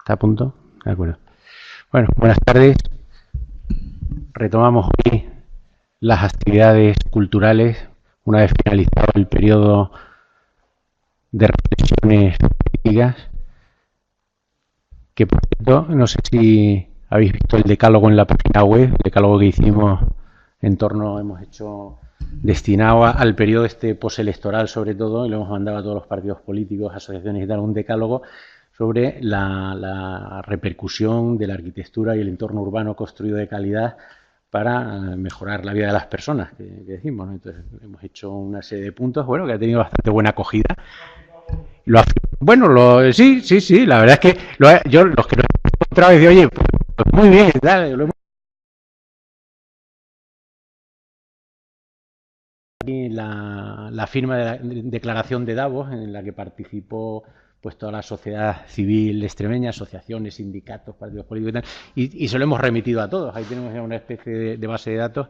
¿Está a punto? De acuerdo. Bueno, buenas tardes. Retomamos hoy las actividades culturales una vez finalizado el periodo de reflexiones políticas, que por cierto, no sé si habéis visto el decálogo en la página web, el decálogo que hicimos en torno, hemos hecho destinado al periodo este postelectoral sobre todo, y lo hemos mandado a todos los partidos políticos, asociaciones y tal, un decálogo sobre la repercusión de la arquitectura y el entorno urbano construido de calidad para mejorar la vida de las personas, que decimos, ¿no? Entonces hemos hecho una serie de puntos, bueno, que ha tenido bastante buena acogida. Sí, la verdad es que yo los que lo he encontrado y digo, oye, pues muy bien, tal, lo hemos la firma de la declaración de Davos, en la que participó pues toda la sociedad civil extremeña, asociaciones, sindicatos, partidos políticos y tal, y se lo hemos remitido a todos. Ahí tenemos ya una especie de base de datos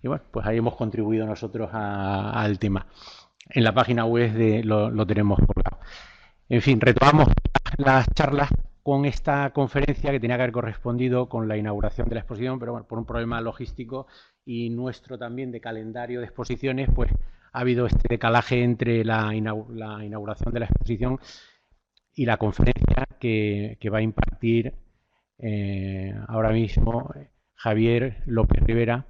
y bueno, pues ahí hemos contribuido nosotros al tema. En la página web lo tenemos colgado. En fin, retomamos las charlas con esta conferencia que tenía que haber correspondido con la inauguración de la exposición, pero bueno, por un problema logístico y nuestro también de calendario de exposiciones, pues ha habido este decalaje entre la inauguración de la exposición y la conferencia que va a impartir ahora mismo Javier López Rivera,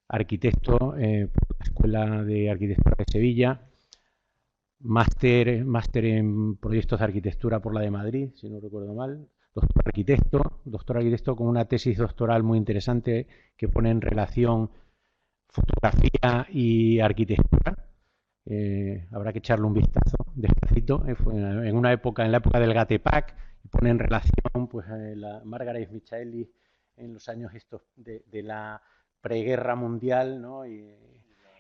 arquitecto por la Escuela de Arquitectura de Sevilla, máster en proyectos de arquitectura por la de Madrid, si no recuerdo mal, doctor arquitecto con una tesis doctoral muy interesante que pone en relación fotografía y arquitectura. Habrá que echarle un vistazo despacito. En la época del Gatepac, pone en relación pues, la Margaret Michaelis en los años estos de la preguerra mundial, ¿no? Y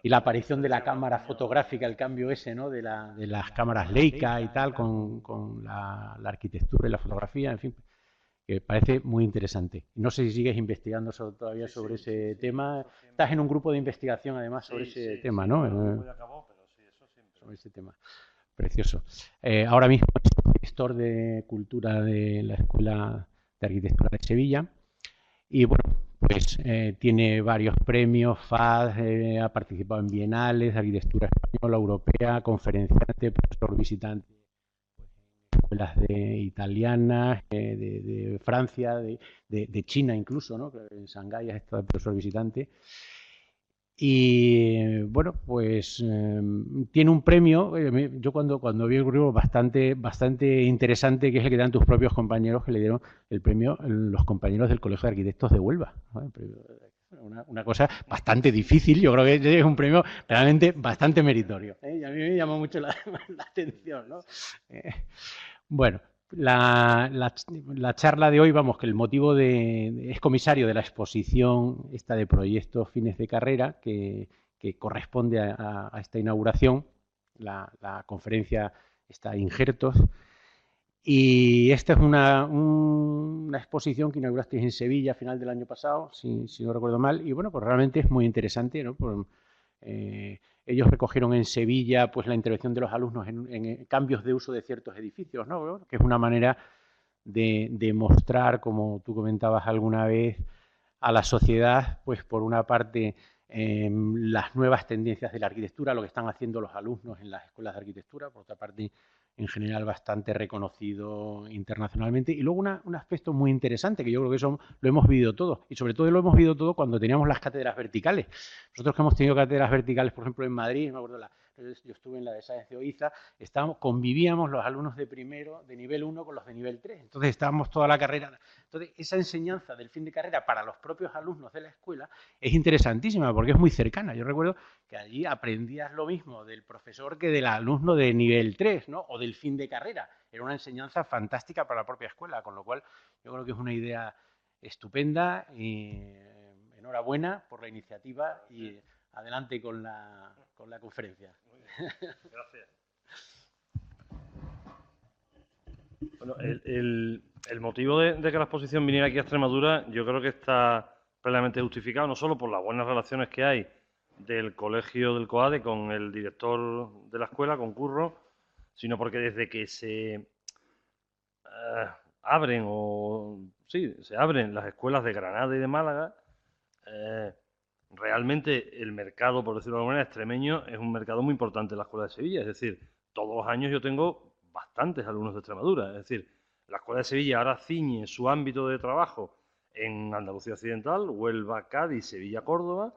la aparición de la cámara fotográfica, el cambio ese, ¿no? de las cámaras Leica y tal, con la arquitectura y la fotografía, en fin, que parece muy interesante. No sé si sigues investigando todavía sobre ese tema. Estás en un grupo de investigación, además, sobre ese tema, ¿no? Sobre ese tema. Precioso. Ahora mismo es director de Cultura de la Escuela de Arquitectura de Sevilla. Y bueno, pues tiene varios premios, FAD, ha participado en bienales, arquitectura española, europea, conferenciante, profesor visitante en escuelas italianas, de Francia, de China incluso, ¿no? En Shanghái ha estado profesor visitante. Y bueno, pues tiene un premio, yo cuando vi el currículum bastante interesante, que es el que dan tus propios compañeros, que le dieron el premio los compañeros del Colegio de Arquitectos de Huelva. ¿No? Una cosa bastante difícil, yo creo que es un premio realmente bastante meritorio. Y a mí me llamó mucho la atención, ¿no? Bueno, la charla de hoy, vamos, que el motivo es comisario de la exposición esta de proyectos fines de carrera que corresponde a esta inauguración. La conferencia está Injertos. Y esta es una exposición que inaugurasteis en Sevilla a final del año pasado, si no recuerdo mal. Y bueno, pues realmente es muy interesante, ¿no? Ellos recogieron en Sevilla pues la intervención de los alumnos en cambios de uso de ciertos edificios, ¿no? Que es una manera de mostrar, como tú comentabas alguna vez, a la sociedad, pues por una parte, las nuevas tendencias de la arquitectura, lo que están haciendo los alumnos en las escuelas de arquitectura, por otra parte, en general bastante reconocido internacionalmente. Y luego un aspecto muy interesante, que yo creo que eso lo hemos vivido todos, y sobre todo lo hemos vivido todo cuando teníamos las cátedras verticales. Nosotros que hemos tenido cátedras verticales, por ejemplo, en Madrid, me acuerdo, yo estuve en la de Sáenz de Oiza, convivíamos los alumnos de primero, de nivel 1 con los de nivel 3. Entonces estábamos toda la carrera. Entonces esa enseñanza del fin de carrera para los propios alumnos de la escuela es interesantísima porque es muy cercana. Yo recuerdo que allí aprendías lo mismo del profesor que del alumno de nivel 3, ¿no? O del fin de carrera. Era una enseñanza fantástica para la propia escuela, con lo cual yo creo que es una idea estupenda y enhorabuena por la iniciativa y adelante con la conferencia. Gracias. Bueno, el motivo de que la exposición viniera aquí a Extremadura yo creo que está plenamente justificado, no solo por las buenas relaciones que hay del colegio del COADE con el director de la escuela, con Curro, sino porque desde que se abren se abren las escuelas de Granada y de Málaga, realmente el mercado, por decirlo de alguna manera, extremeño es un mercado muy importante en la Escuela de Sevilla. Es decir, todos los años yo tengo bastantes alumnos de Extremadura. Es decir, la Escuela de Sevilla ahora ciñe su ámbito de trabajo en Andalucía Occidental, Huelva, Cádiz, Sevilla, Córdoba,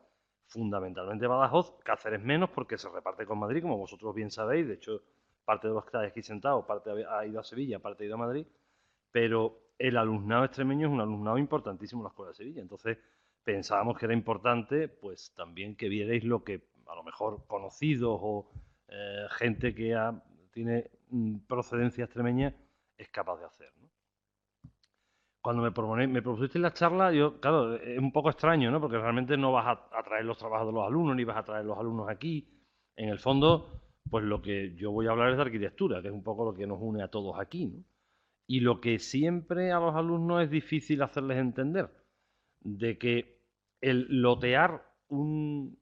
fundamentalmente Badajoz, Cáceres menos porque se reparte con Madrid, como vosotros bien sabéis. De hecho, parte de los que estáis aquí sentados, parte ha ido a Sevilla, parte ha ido a Madrid, pero el alumnado extremeño es un alumnado importantísimo en la Escuela de Sevilla. Entonces, pensábamos que era importante, pues también que vierais lo que a lo mejor conocidos o gente que tiene procedencia extremeña es capaz de hacer, ¿no? Cuando me propusiste la charla, yo, claro, es un poco extraño, ¿no? Porque realmente no vas a traer los trabajos de los alumnos, ni vas a traer los alumnos aquí. En el fondo, pues lo que yo voy a hablar es de arquitectura, que es un poco lo que nos une a todos aquí, ¿no? Y lo que siempre a los alumnos es difícil hacerles entender, de que el lotear un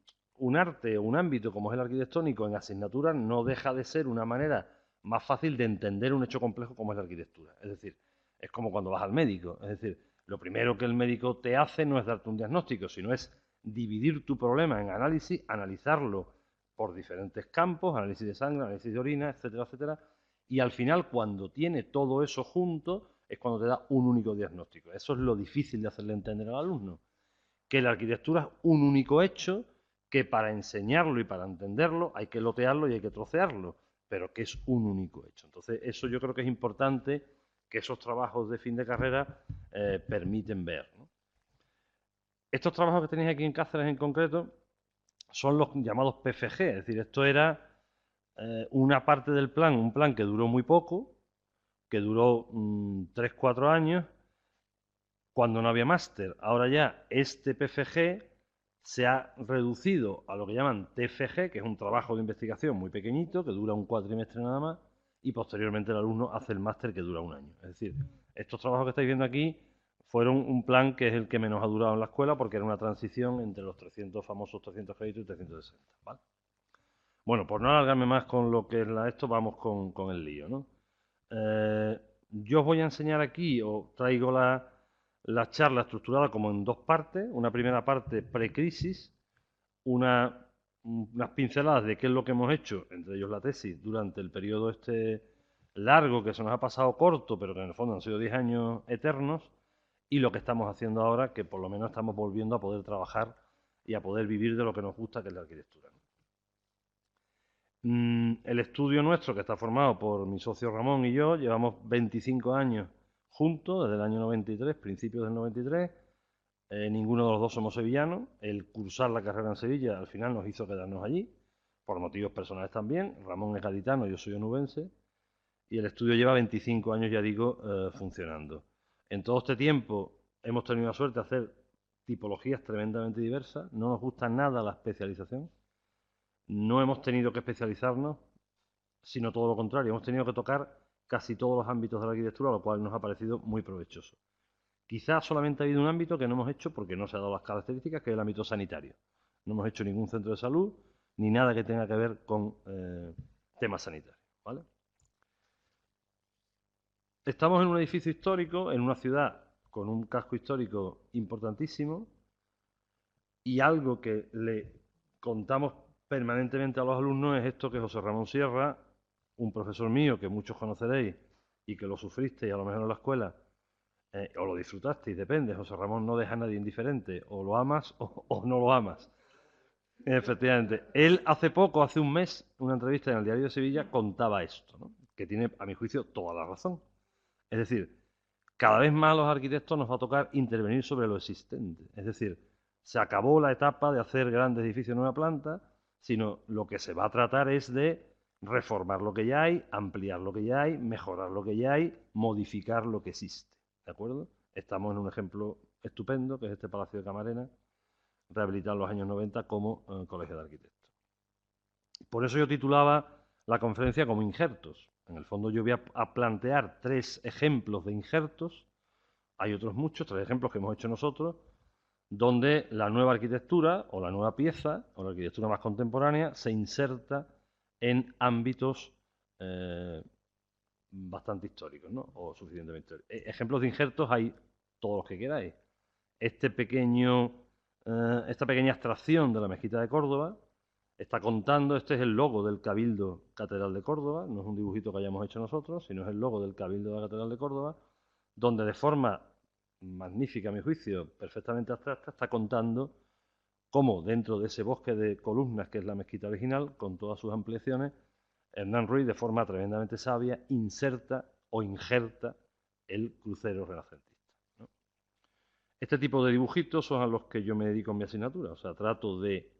arte o un ámbito como es el arquitectónico en asignaturas no deja de ser una manera más fácil de entender un hecho complejo como es la arquitectura. Es decir, es como cuando vas al médico. Es decir, lo primero que el médico te hace no es darte un diagnóstico, sino es dividir tu problema en análisis, analizarlo por diferentes campos, análisis de sangre, análisis de orina, etcétera, etcétera. Y al final, cuando tiene todo eso junto, es cuando te da un único diagnóstico. Eso es lo difícil de hacerle entender al alumno. Que la arquitectura es un único hecho, que para enseñarlo y para entenderlo hay que lotearlo y hay que trocearlo, pero que es un único hecho. Entonces, eso yo creo que es importante que esos trabajos de fin de carrera permiten ver, ¿no? Estos trabajos que tenéis aquí en Cáceres en concreto son los llamados PFG, es decir, esto era una parte del plan, un plan que duró muy poco, que duró 3-4 años, cuando no había máster. Ahora ya este PFG se ha reducido a lo que llaman TFG, que es un trabajo de investigación muy pequeñito, que dura un cuatrimestre nada más, y posteriormente el alumno hace el máster que dura un año. Es decir, estos trabajos que estáis viendo aquí fueron un plan que es el que menos ha durado en la escuela porque era una transición entre los 300 famosos 300 créditos y 360, ¿vale? Bueno, por no alargarme más con lo que es esto, vamos con el lío, ¿no? Yo os voy a enseñar aquí, o traigo la charla estructurada como en dos partes. Una primera parte precrisis, unas pinceladas de qué es lo que hemos hecho, entre ellos la tesis, durante el periodo este largo que se nos ha pasado corto, pero que en el fondo han sido 10 años eternos, y lo que estamos haciendo ahora, que por lo menos estamos volviendo a poder trabajar y a poder vivir de lo que nos gusta, que es la arquitectura. El estudio nuestro, que está formado por mi socio Ramón y yo, llevamos 25 años juntos, desde el año 93, principios del 93. Ninguno de los dos somos sevillanos. El cursar la carrera en Sevilla al final nos hizo quedarnos allí, por motivos personales también. Ramón es gaditano, yo soy onubense. Y el estudio lleva 25 años, ya digo, funcionando. En todo este tiempo hemos tenido la suerte de hacer tipologías tremendamente diversas. No nos gusta nada la especialización. No hemos tenido que especializarnos, sino todo lo contrario. Hemos tenido que tocar casi todos los ámbitos de la arquitectura, lo cual nos ha parecido muy provechoso. Quizás solamente ha habido un ámbito que no hemos hecho porque no se ha dado las características, que es el ámbito sanitario. No hemos hecho ningún centro de salud ni nada que tenga que ver con temas sanitarios, ¿vale? Estamos en un edificio histórico, en una ciudad con un casco histórico importantísimo, y algo que le contamos permanentemente a los alumnos es esto que José Ramón Sierra, un profesor mío que muchos conoceréis y que lo sufristeis a lo mejor en la escuela, o lo disfrutasteis, depende. José Ramón no deja a nadie indiferente, o lo amas o no lo amas. Efectivamente. Él hace poco, hace un mes, una entrevista en el Diario de Sevilla, contaba esto, ¿no? Que tiene, a mi juicio, toda la razón. Es decir, cada vez más a los arquitectos nos va a tocar intervenir sobre lo existente. Es decir, se acabó la etapa de hacer grandes edificios en una planta, sino lo que se va a tratar es de reformar lo que ya hay, ampliar lo que ya hay, mejorar lo que ya hay, modificar lo que existe. ¿De acuerdo? Estamos en un ejemplo estupendo, que es este Palacio de Camarena, rehabilitado en los años 90 como colegio de arquitectos. Por eso yo titulaba la conferencia como injertos. En el fondo yo voy a plantear 3 ejemplos de injertos, hay otros muchos, 3 ejemplos que hemos hecho nosotros, donde la nueva arquitectura o la nueva pieza o la arquitectura más contemporánea se inserta en ámbitos bastante históricos, ¿no? O suficientemente históricos. Ejemplos de injertos hay todos los que queráis. Esta pequeña abstracción de la Mezquita de Córdoba está contando, este es el logo del Cabildo Catedral de Córdoba, no es un dibujito que hayamos hecho nosotros, sino es el logo del Cabildo de la Catedral de Córdoba, donde de forma magnífica, a mi juicio, perfectamente abstracta, está contando cómo dentro de ese bosque de columnas que es la mezquita original, con todas sus ampliaciones, Hernán Ruiz, de forma tremendamente sabia, inserta o injerta el crucero renacentista, ¿no? Este tipo de dibujitos son a los que yo me dedico en mi asignatura, o sea, trato de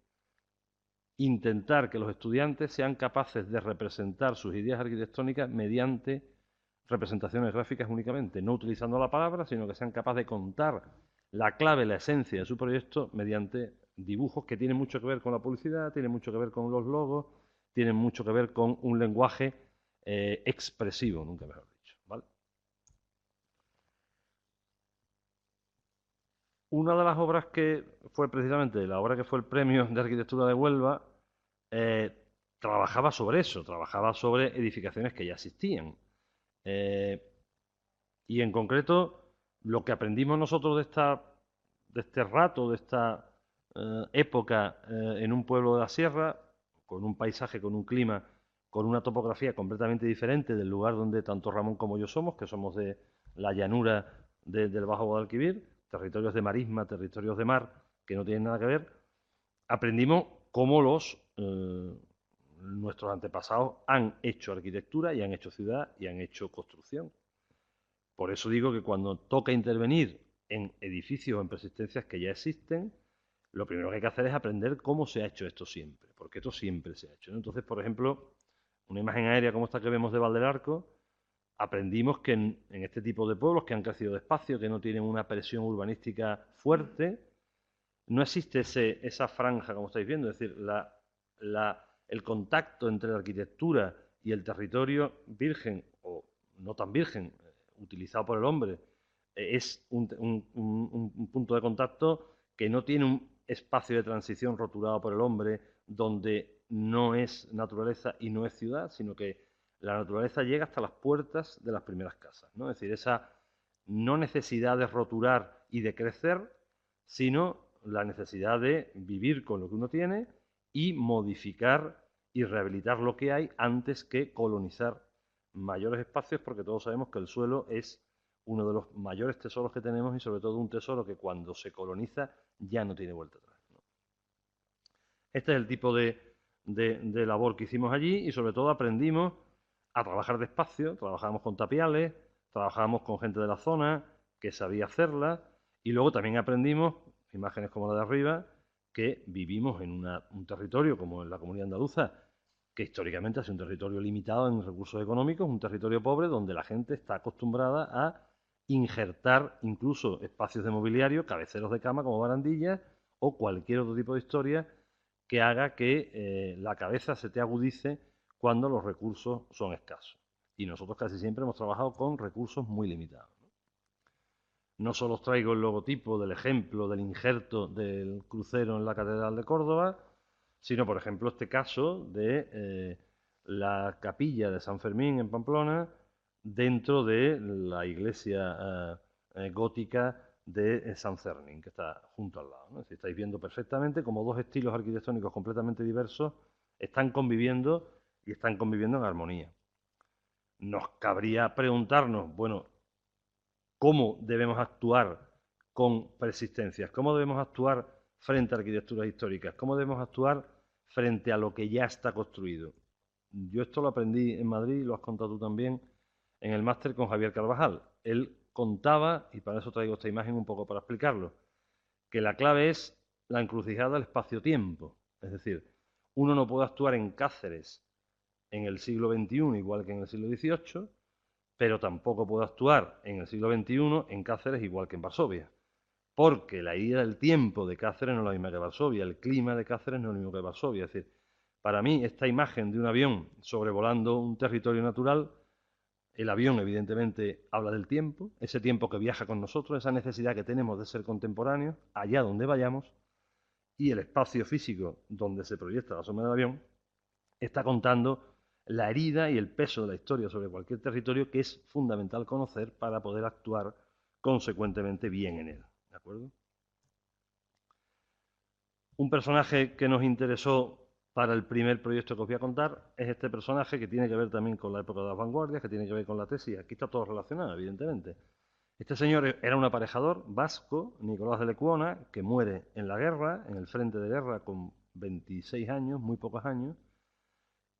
intentar que los estudiantes sean capaces de representar sus ideas arquitectónicas mediante representaciones gráficas únicamente, no utilizando la palabra, sino que sean capaces de contar la clave, la esencia de su proyecto mediante dibujos que tienen mucho que ver con la publicidad, tienen mucho que ver con los logos, tienen mucho que ver con un lenguaje expresivo, nunca mejor dicho, ¿vale? Una de las obras que fue precisamente la obra que fue el Premio de Arquitectura de Huelva, eh, trabajaba sobre eso, trabajaba sobre edificaciones que ya existían. Y en concreto, lo que aprendimos nosotros de este rato, de esta época en un pueblo de la sierra, con un paisaje, con un clima, con una topografía completamente diferente del lugar donde tanto Ramón como yo somos, que somos de la llanura del Bajo Guadalquivir, territorios de marisma, territorios de mar, que no tienen nada que ver, aprendimos cómo nuestros antepasados han hecho arquitectura y han hecho ciudad y han hecho construcción. Por eso digo que cuando toca intervenir en edificios o en persistencias que ya existen, lo primero que hay que hacer es aprender cómo se ha hecho esto siempre, porque esto siempre se ha hecho, ¿no? Entonces, por ejemplo, una imagen aérea como esta que vemos de Val del Arco, aprendimos que en este tipo de pueblos que han crecido despacio, que no tienen una presión urbanística fuerte, no existe esa franja, como estáis viendo, es decir, el contacto entre la arquitectura y el territorio virgen o no tan virgen, utilizado por el hombre, es un punto de contacto que no tiene un espacio de transición rotulado por el hombre donde no es naturaleza y no es ciudad, sino que la naturaleza llega hasta las puertas de las primeras casas, ¿no? Es decir, esa no necesidad de rotular y de crecer, sino la necesidad de vivir con lo que uno tiene y modificar y rehabilitar lo que hay antes que colonizar mayores espacios, porque todos sabemos que el suelo es uno de los mayores tesoros que tenemos y sobre todo un tesoro que cuando se coloniza ya no tiene vuelta atrás, ¿no? Este es el tipo de labor que hicimos allí y sobre todo aprendimos a trabajar despacio, trabajamos con tapiales, trabajamos con gente de la zona que sabía hacerla y luego también aprendimos, imágenes como la de arriba, que vivimos en un territorio como en la Comunidad Andaluza, que históricamente ha sido un territorio limitado en recursos económicos, un territorio pobre donde la gente está acostumbrada a injertar incluso espacios de mobiliario, cabeceros de cama como barandillas o cualquier otro tipo de historia que haga que la cabeza se te agudice cuando los recursos son escasos. Y nosotros casi siempre hemos trabajado con recursos muy limitados. No solo os traigo el logotipo del ejemplo del injerto del crucero en la Catedral de Córdoba, sino, por ejemplo, este caso de la capilla de San Fermín en Pamplona dentro de la iglesia gótica de San Fermín, que está junto al lado, ¿no? Si estáis viendo perfectamente como dos estilos arquitectónicos completamente diversos están conviviendo y están conviviendo en armonía. Nos cabría preguntarnos, bueno, ¿cómo debemos actuar con persistencias? ¿Cómo debemos actuar frente a arquitecturas históricas? ¿Cómo debemos actuar frente a lo que ya está construido? Yo esto lo aprendí en Madrid, lo has contado tú también, en el máster con Javier Carvajal. Él contaba, y para eso traigo esta imagen un poco para explicarlo, que la clave es la encrucijada del espacio-tiempo. Es decir, uno no puede actuar en Cáceres en el siglo XXI igual que en el siglo XVIII, pero tampoco puede actuar en el siglo XXI en Cáceres igual que en Varsovia. Porque la ida del tiempo de Cáceres no es la misma que Varsovia, el clima de Cáceres no es lo mismo que Varsovia. Es decir, para mí esta imagen de un avión sobrevolando un territorio natural, el avión evidentemente habla del tiempo, ese tiempo que viaja con nosotros, esa necesidad que tenemos de ser contemporáneos, allá donde vayamos, y el espacio físico donde se proyecta la sombra del avión, está contando la herida y el peso de la historia sobre cualquier territorio que es fundamental conocer para poder actuar consecuentemente bien en él. ¿De acuerdo? Un personaje que nos interesó para el primer proyecto que os voy a contar es este personaje que tiene que ver también con la época de las vanguardias, que tiene que ver con la tesis. Aquí está todo relacionado, evidentemente. Este señor era un aparejador vasco, Nicolás de Lecuona, que muere en la guerra, en el frente de guerra, con 26 años, muy pocos años.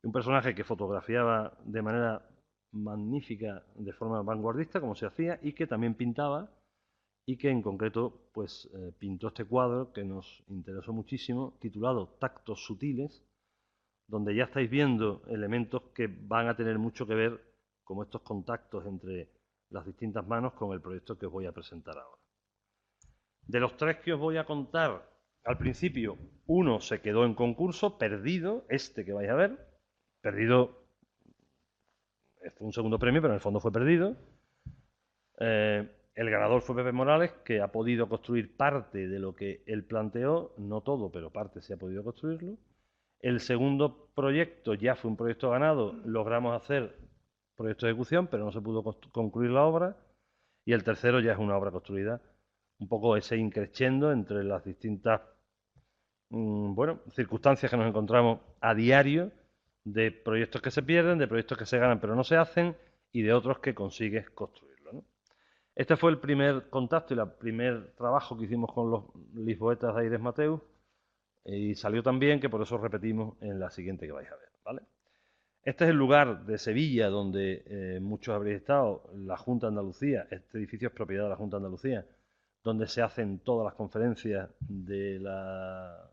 Un personaje que fotografiaba de manera magnífica, de forma vanguardista, como se hacía, y que también pintaba, y que en concreto pues pintó este cuadro que nos interesó muchísimo, titulado Tactos sutiles, donde ya estáis viendo elementos que van a tener mucho que ver, como estos contactos entre las distintas manos, con el proyecto que os voy a presentar ahora. De los tres que os voy a contar, al principio, uno se quedó en concurso, perdido, este que vais a ver, perdido, fue un segundo premio, pero en el fondo fue perdido. El ganador fue Pepe Morales, que ha podido construir parte de lo que él planteó, no todo, pero parte sí ha podido construirlo. El segundo proyecto ya fue un proyecto ganado, logramos hacer proyecto de ejecución, pero no se pudo concluir la obra. Y el tercero ya es una obra construida, un poco ese increciendo entre las distintas circunstancias que nos encontramos a diario, de proyectos que se pierden, de proyectos que se ganan pero no se hacen, y de otros que consigues construirlo, ¿no? Este fue el primer contacto y el primer trabajo que hicimos con los lisboetas de Aires Mateus, y salió tan bien que por eso repetimos en la siguiente que vais a ver, ¿vale? Este es el lugar de Sevilla donde muchos habréis estado, la Junta de Andalucía. Este edificio es propiedad de la Junta de Andalucía, donde se hacen todas las conferencias de la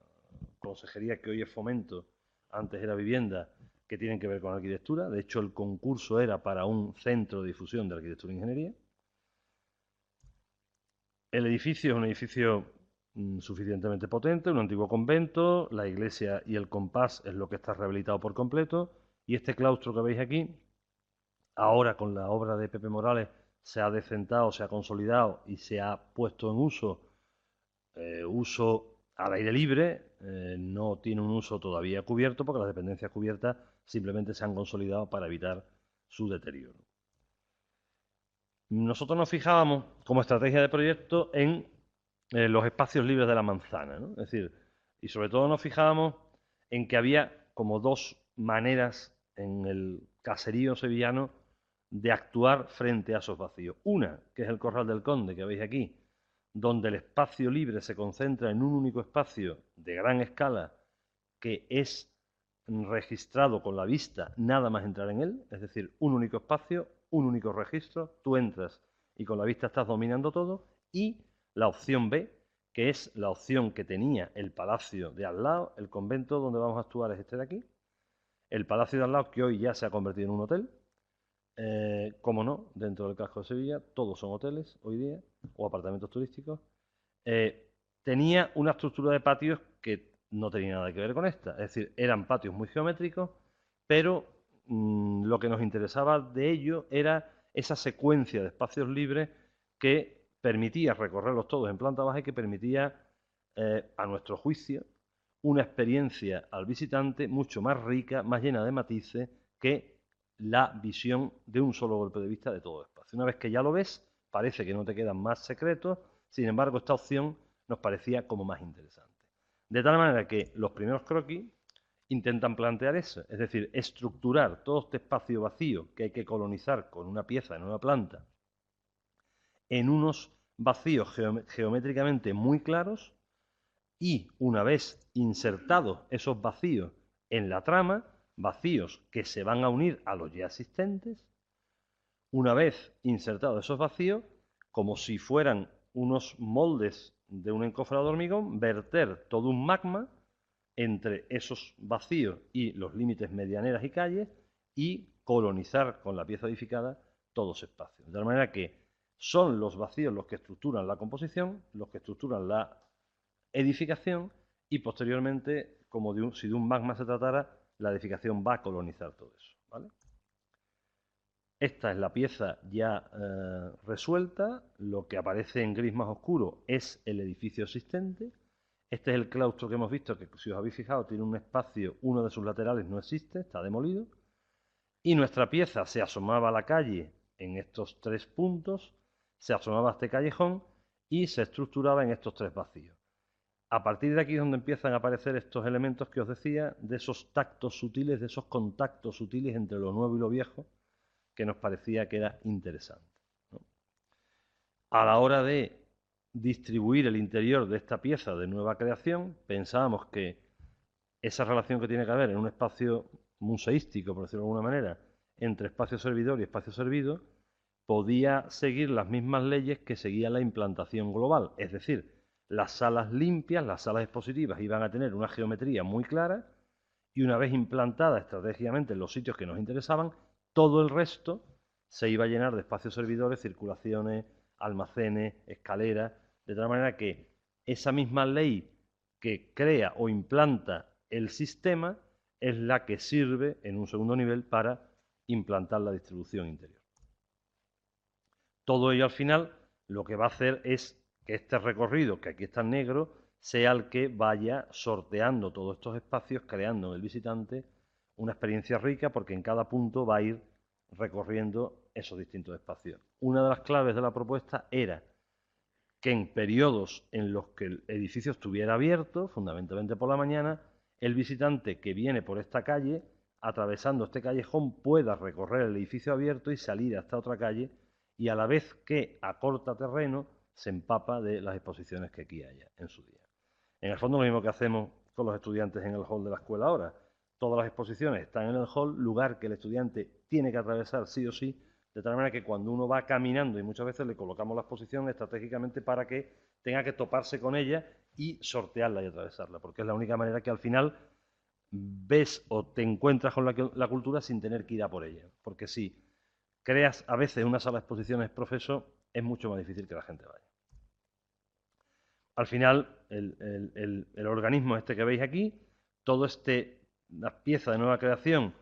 consejería que hoy es Fomento, antes era Vivienda, que tienen que ver con arquitectura. De hecho, el concurso era para un centro de difusión de arquitectura e ingeniería. El edificio es un edificio suficientemente potente, un antiguo convento, la iglesia y el compás es lo que está rehabilitado por completo, y este claustro que veis aquí, ahora con la obra de Pepe Morales, se ha decentado, se ha consolidado y se ha puesto en uso al aire libre, no tiene un uso todavía cubierto porque las dependencias cubiertas simplemente se han consolidado para evitar su deterioro. Nosotros nos fijábamos como estrategia de proyecto en los espacios libres de la manzana, ¿no? Es decir, y sobre todo nos fijábamos en que había como dos maneras en el caserío sevillano de actuar frente a esos vacíos. Una, que es el Corral del Conde, que veis aquí, donde el espacio libre se concentra en un único espacio de gran escala que es registrado con la vista nada más entrar en él, es decir, un único espacio, un único registro, tú entras y con la vista estás dominando todo, y la opción B, que es la opción que tenía el palacio de al lado, el convento donde vamos a actuar es este de aquí, el palacio de al lado que hoy ya se ha convertido en un hotel, como no, dentro del casco de Sevilla, todos son hoteles hoy día, o apartamentos turísticos. Tenía una estructura de patios que no tenía nada que ver con esta, es decir, eran patios muy geométricos, pero lo que nos interesaba de ello era esa secuencia de espacios libres que permitía recorrerlos todos en planta baja y que permitía, a nuestro juicio, una experiencia al visitante mucho más rica, más llena de matices que la visión de un solo golpe de vista de todo el espacio. Una vez que ya lo ves, parece que no te quedan más secretos, sin embargo, esta opción nos parecía como más interesante. De tal manera que los primeros croquis intentan plantear eso, es decir, estructurar todo este espacio vacío que hay que colonizar con una pieza en una planta en unos vacíos geométricamente muy claros, y una vez insertados esos vacíos en la trama, vacíos que se van a unir a los ya existentes, una vez insertados esos vacíos, como si fueran unos moldes de un encofrado de hormigón, verter todo un magma entre esos vacíos y los límites medianeras y calles y colonizar con la pieza edificada todos esos espacios. De tal manera que son los vacíos los que estructuran la composición, los que estructuran la edificación, y posteriormente, como si de un magma se tratara, la edificación va a colonizar todo eso, ¿vale? Esta es la pieza ya resuelta. Lo que aparece en gris más oscuro es el edificio existente. Este es el claustro que hemos visto, que si os habéis fijado tiene un espacio, uno de sus laterales no existe, está demolido. y nuestra pieza se asomaba a la calle en estos 3 puntos, se asomaba a este callejón y se estructuraba en estos 3 vacíos. A partir de aquí es donde empiezan a aparecer estos elementos que os decía, de esos tactos sutiles, de esos contactos sutiles entre lo nuevo y lo viejo, que nos parecía que era interesante, ¿no? A la hora de distribuir el interior de esta pieza de nueva creación, pensábamos que esa relación que tiene que haber en un espacio museístico, por decirlo de alguna manera, entre espacio servidor y espacio servido, podía seguir las mismas leyes que seguía la implantación global. Es decir, las salas limpias, las salas expositivas, iban a tener una geometría muy clara y una vez implantada estratégicamente en los sitios que nos interesaban, todo el resto se iba a llenar de espacios servidores, circulaciones, almacenes, escaleras, de tal manera que esa misma ley que crea o implanta el sistema es la que sirve en un segundo nivel para implantar la distribución interior. Todo ello al final lo que va a hacer es que este recorrido, que aquí está en negro, sea el que vaya sorteando todos estos espacios, creando en el visitante una experiencia rica, porque en cada punto va a ir recorriendo esos distintos espacios. Una de las claves de la propuesta era que en periodos en los que el edificio estuviera abierto, fundamentalmente por la mañana, el visitante que viene por esta calle, atravesando este callejón, pueda recorrer el edificio abierto y salir hasta otra calle, y a la vez que acorta terreno, se empapa de las exposiciones que aquí haya en su día. En el fondo lo mismo que hacemos con los estudiantes en el hall de la escuela ahora. Todas las exposiciones están en el hall, lugar que el estudiante tiene que atravesar sí o sí, de tal manera que cuando uno va caminando, y muchas veces le colocamos la exposición estratégicamente para que tenga que toparse con ella y sortearla y atravesarla, porque es la única manera que al final ves o te encuentras con la cultura sin tener que ir a por ella. Porque si creas a veces una sala de exposiciones, profesor, es mucho más difícil que la gente vaya. Al final, el organismo este que veis aquí, todo la pieza de nueva creación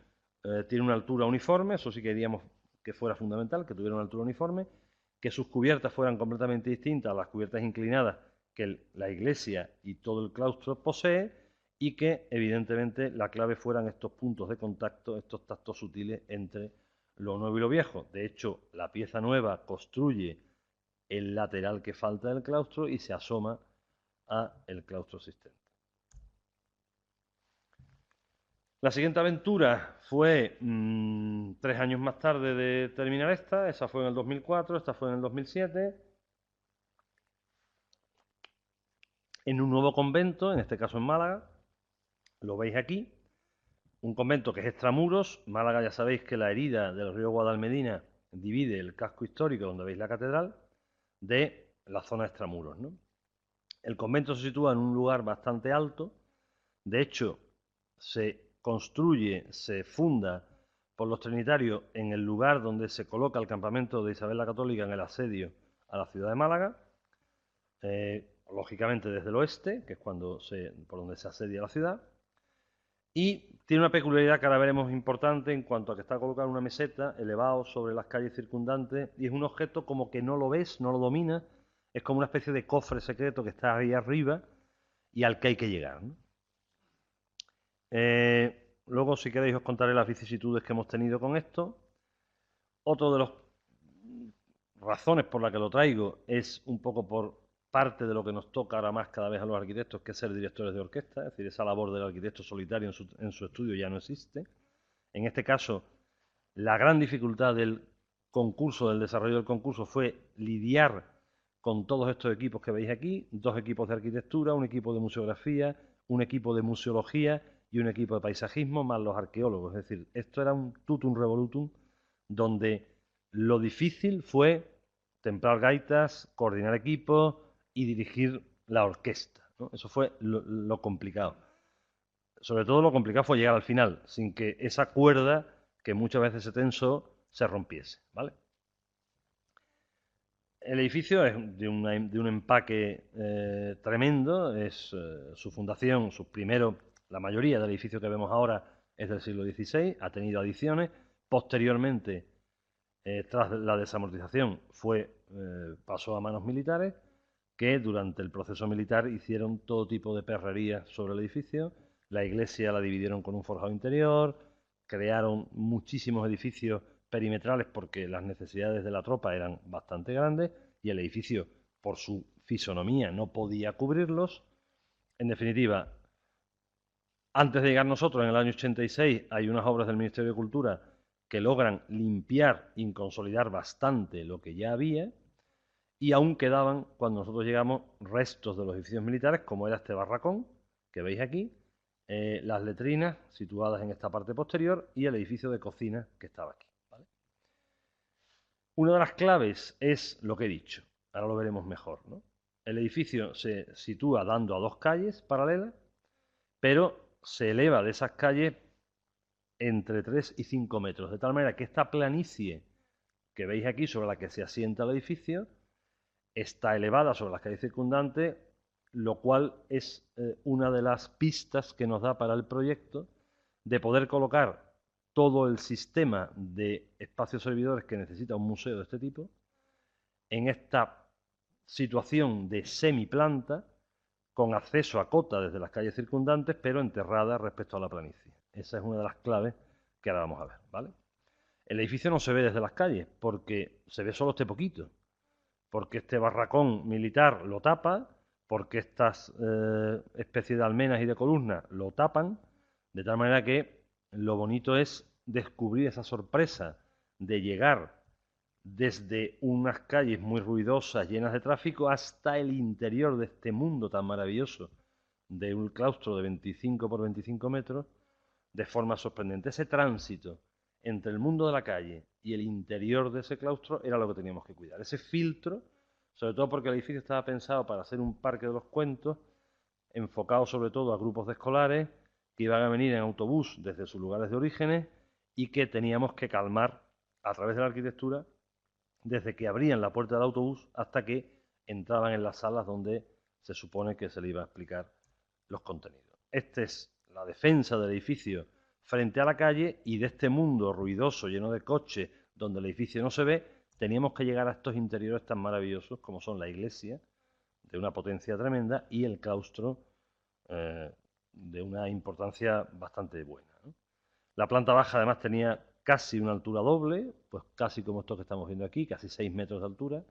tiene una altura uniforme, eso sí que diríamos que fuera fundamental, que tuviera una altura uniforme, que sus cubiertas fueran completamente distintas a las cubiertas inclinadas que la iglesia y todo el claustro posee, y que evidentemente la clave fueran estos puntos de contacto, estos tactos sutiles entre lo nuevo y lo viejo. De hecho, la pieza nueva construye el lateral que falta del claustro y se asoma a el claustro existente. La siguiente aventura fue 3 años más tarde de terminar esa fue en el 2004, esta fue en el 2007, en un nuevo convento, en este caso en Málaga, lo veis aquí, un convento que es extramuros. Málaga, ya sabéis que la herida del río Guadalmedina divide el casco histórico, donde veis la catedral, de la zona extramuros, ¿no? El convento se sitúa en un lugar bastante alto, de hecho se construye, se funda por los trinitarios en el lugar donde se coloca el campamento de Isabel la Católica en el asedio a la ciudad de Málaga, lógicamente desde el oeste, que es por donde se asedia la ciudad, y tiene una peculiaridad que ahora veremos importante en cuanto a que está colocado en una meseta, elevado sobre las calles circundantes, y es un objeto como que no lo ves, no lo dominas, es como una especie de cofre secreto que está ahí arriba y al que hay que llegar, ¿no? Luego, si queréis, os contaré las vicisitudes que hemos tenido con esto. Otro de las razones por las que lo traigo es un poco por parte de lo que nos toca ahora más cada vez a los arquitectos, que es ser directores de orquesta, es decir, esa labor del arquitecto solitario en su estudio ya no existe. En este caso, la gran dificultad del concurso, del desarrollo del concurso, fue lidiar con todos estos equipos que veis aquí, 2 equipos de arquitectura, un equipo de museografía, un equipo de museología y un equipo de paisajismo, más los arqueólogos. Es decir, esto era un tutum revolutum, donde lo difícil fue templar gaitas, coordinar equipos y dirigir la orquesta, ¿no? Eso fue lo complicado. Sobre todo lo complicado fue llegar al final, sin que esa cuerda que muchas veces se tensó se rompiese, ¿vale? El edificio es de un empaque tremendo, su fundación, la mayoría del edificio que vemos ahora es del siglo XVI, ha tenido adiciones, posteriormente, tras la desamortización, pasó a manos militares, que durante el proceso militar hicieron todo tipo de perrerías sobre el edificio. La iglesia la dividieron con un forjado interior, crearon muchísimos edificios perimetrales porque las necesidades de la tropa eran bastante grandes y el edificio, por su fisonomía, no podía cubrirlos. En definitiva, antes de llegar nosotros, en el año 86, hay unas obras del Ministerio de Cultura que logran limpiar y consolidar bastante lo que ya había, y aún quedaban, cuando nosotros llegamos, restos de los edificios militares, como era este barracón, que veis aquí, las letrinas situadas en esta parte posterior y el edificio de cocina que estaba aquí, ¿vale? Una de las claves es lo que he dicho, ahora lo veremos mejor, ¿no? El edificio se sitúa dando a dos calles paralelas, pero se eleva de esas calles entre 3 y 5 metros, de tal manera que esta planicie que veis aquí sobre la que se asienta el edificio está elevada sobre las calles circundantes, lo cual es una de las pistas que nos da para el proyecto de poder colocar todo el sistema de espacios servidores que necesita un museo de este tipo en esta situación de semiplanta con acceso a cota desde las calles circundantes, pero enterrada respecto a la planicie. Esa es una de las claves que ahora vamos a ver, ¿vale? El edificio no se ve desde las calles porque se ve solo este poquito, porque este barracón militar lo tapa, porque estas especies de almenas y de columnas lo tapan, de tal manera que lo bonito es descubrir esa sorpresa de llegar desde unas calles muy ruidosas, llenas de tráfico, hasta el interior de este mundo tan maravilloso de un claustro de 25 por 25 metros, de forma sorprendente. Ese tránsito entre el mundo de la calle y el interior de ese claustro era lo que teníamos que cuidar. Ese filtro, sobre todo porque el edificio estaba pensado para ser un parque de los cuentos, enfocado sobre todo a grupos de escolares que iban a venir en autobús desde sus lugares de orígenes y que teníamos que calmar a través de la arquitectura desde que abrían la puerta del autobús hasta que entraban en las salas donde se supone que se le iba a explicar los contenidos. Esta es la defensa del edificio frente a la calle, y de este mundo ruidoso, lleno de coches, donde el edificio no se ve, teníamos que llegar a estos interiores tan maravillosos como son la iglesia, de una potencia tremenda, y el claustro, de una importancia bastante buena, ¿no? La planta baja además tenía casi una altura doble, pues casi como esto que estamos viendo aquí, casi 6 metros de altura,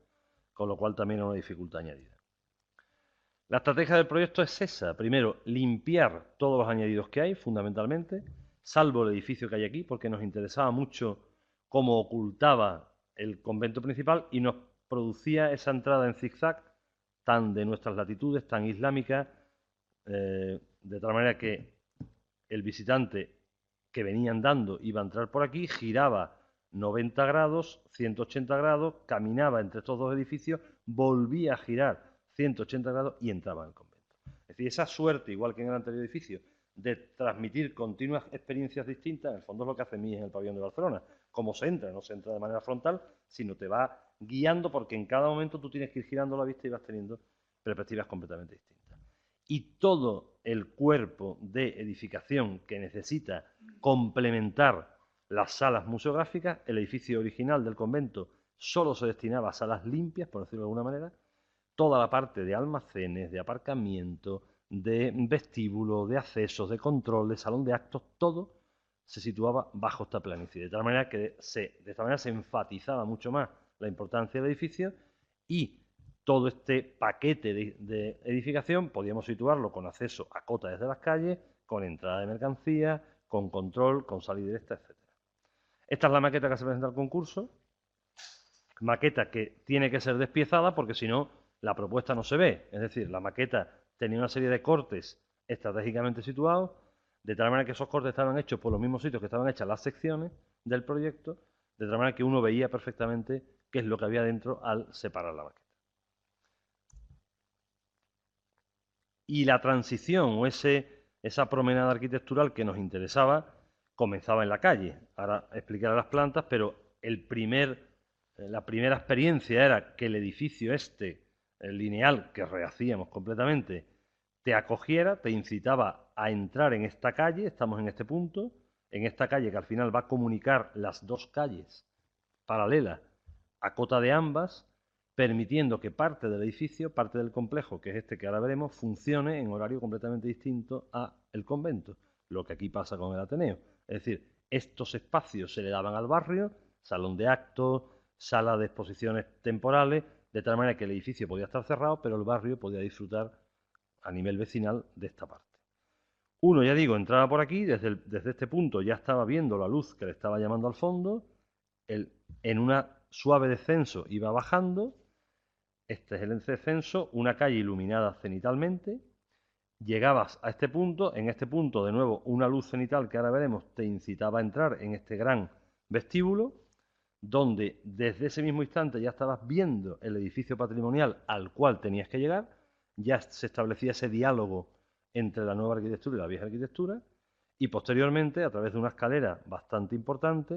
con lo cual también era una dificultad añadida. La estrategia del proyecto es esa: primero, limpiar todos los añadidos que hay, fundamentalmente, salvo el edificio que hay aquí, porque nos interesaba mucho cómo ocultaba el convento principal y nos producía esa entrada en zigzag tan de nuestras latitudes, tan islámica, de tal manera que el visitante que venía andando iba a entrar por aquí, giraba 90 grados, 180 grados, caminaba entre estos dos edificios, volvía a girar 180 grados y entraba al convento. Es decir, esa suerte, igual que en el anterior edificio, de transmitir continuas experiencias distintas, en el fondo es lo que hace Mies en el pabellón de Barcelona. Como se entra, no se entra de manera frontal, sino te va guiando, porque en cada momento tú tienes que ir girando la vista y vas teniendo perspectivas completamente distintas. Y todo el cuerpo de edificación que necesita complementar las salas museográficas, el edificio original del convento solo se destinaba a salas limpias, por decirlo de alguna manera. Toda la parte de almacenes, de aparcamiento, de vestíbulo, de accesos, de control, de salón de actos, todo se situaba bajo esta planicie, de tal manera que de esta manera se enfatizaba mucho más la importancia del edificio, y todo este paquete de edificación podíamos situarlo con acceso a cota desde las calles, con entrada de mercancía, con control, con salida directa, etc. Esta es la maqueta que se presenta al concurso, maqueta que tiene que ser despiezada porque si no la propuesta no se ve. Es decir, la maqueta tenía una serie de cortes estratégicamente situados, de tal manera que esos cortes estaban hechos por los mismos sitios que estaban hechas las secciones del proyecto, de tal manera que uno veía perfectamente qué es lo que había dentro al separar la maqueta. Y la transición o esa promenada arquitectural que nos interesaba comenzaba en la calle. Ahora explicaré las plantas, pero la primera experiencia era que el edificio el lineal, que rehacíamos completamente, te acogiera, te incitaba a entrar en esta calle. Estamos en este punto, en esta calle que al final va a comunicar las dos calles paralelas a cota de ambas, permitiendo que parte del edificio, parte del complejo, que es este que ahora veremos, funcione en horario completamente distinto a el convento, lo que aquí pasa con el Ateneo. Es decir, estos espacios se le daban al barrio, salón de actos, sala de exposiciones temporales, de tal manera que el edificio podía estar cerrado, pero el barrio podía disfrutar a nivel vecinal de esta parte. Uno, ya digo, entraba por aquí, desde este punto ya estaba viendo la luz que le estaba llamando al fondo, en una suave descenso iba bajando, este es el descenso, una calle iluminada cenitalmente, llegabas a este punto, en este punto de nuevo una luz cenital que ahora veremos te incitaba a entrar en este gran vestíbulo, donde desde ese mismo instante ya estabas viendo el edificio patrimonial al cual tenías que llegar, ya se establecía ese diálogo entre la nueva arquitectura y la vieja arquitectura, y posteriormente, a través de una escalera bastante importante,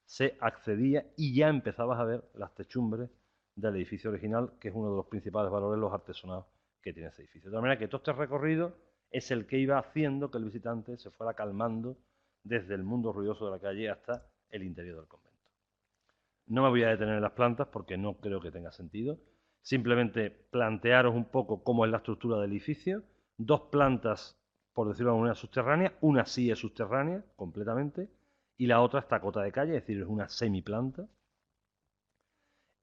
se accedía y ya empezabas a ver las techumbres del edificio original, que es uno de los principales valores, los artesonados que tiene ese edificio. De tal manera que todo este recorrido es el que iba haciendo que el visitante se fuera calmando desde el mundo ruidoso de la calle hasta el interior del convento. No me voy a detener en las plantas porque no creo que tenga sentido. Simplemente plantearos un poco cómo es la estructura del edificio. Dos plantas, por decirlo de alguna manera, subterráneas. Una sí es subterránea, completamente, y la otra está a cota de calle, es decir, es una semiplanta.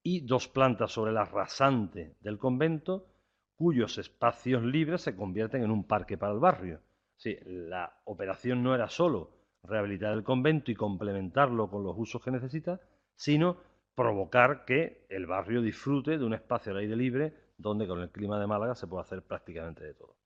Y dos plantas sobre la rasante del convento, cuyos espacios libres se convierten en un parque para el barrio. Sí, la operación no era solo rehabilitar el convento y complementarlo con los usos que necesita, sino provocar que el barrio disfrute de un espacio al aire libre donde con el clima de Málaga se puede hacer prácticamente de todo.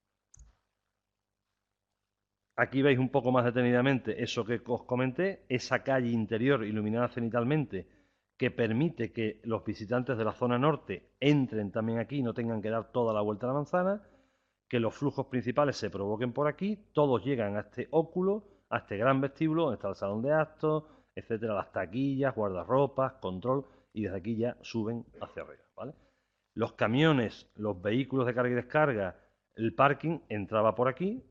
Aquí veis un poco más detenidamente eso que os comenté, esa calle interior iluminada cenitalmente que permite que los visitantes de la zona norte entren también aquí y no tengan que dar toda la vuelta a la manzana, que los flujos principales se provoquen por aquí, todos llegan a este óculo, a este gran vestíbulo donde está el salón de actos, etcétera, las taquillas, guardarropas, control, y desde aquí ya suben hacia arriba, ¿vale? Los camiones, los vehículos de carga y descarga, el parking entraba por aquí,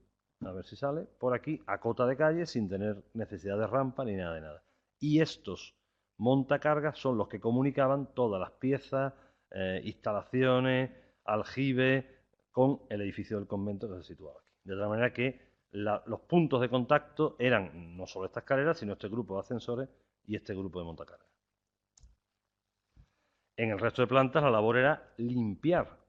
a ver si sale, por aquí, a cota de calle, sin tener necesidad de rampa ni nada de nada. Y estos montacargas son los que comunicaban todas las piezas, instalaciones, aljibes, con el edificio del convento que se situaba aquí. De tal manera que los puntos de contacto eran no solo esta escalera, sino este grupo de ascensores y este grupo de montacargas. En el resto de plantas la labor era limpiar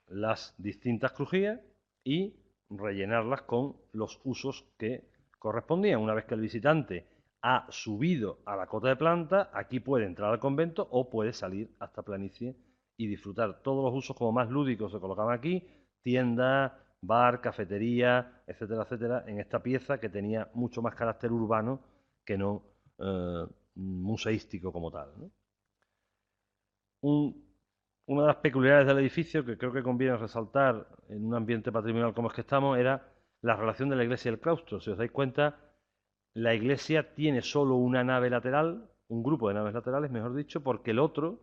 las distintas crujías y rellenarlas con los usos que correspondían. Una vez que el visitante ha subido a la cota de planta, aquí puede entrar al convento o puede salir hasta planicie y disfrutar. Todos los usos como más lúdicos se colocaban aquí, tienda, bar, cafetería, etcétera, etcétera, en esta pieza que tenía mucho más carácter urbano que no museístico como tal, ¿no? Una de las peculiaridades del edificio que creo que conviene resaltar en un ambiente patrimonial como es que estamos era la relación de la iglesia y el claustro. Si os dais cuenta, la iglesia tiene solo una nave lateral, un grupo de naves laterales, mejor dicho, porque el otro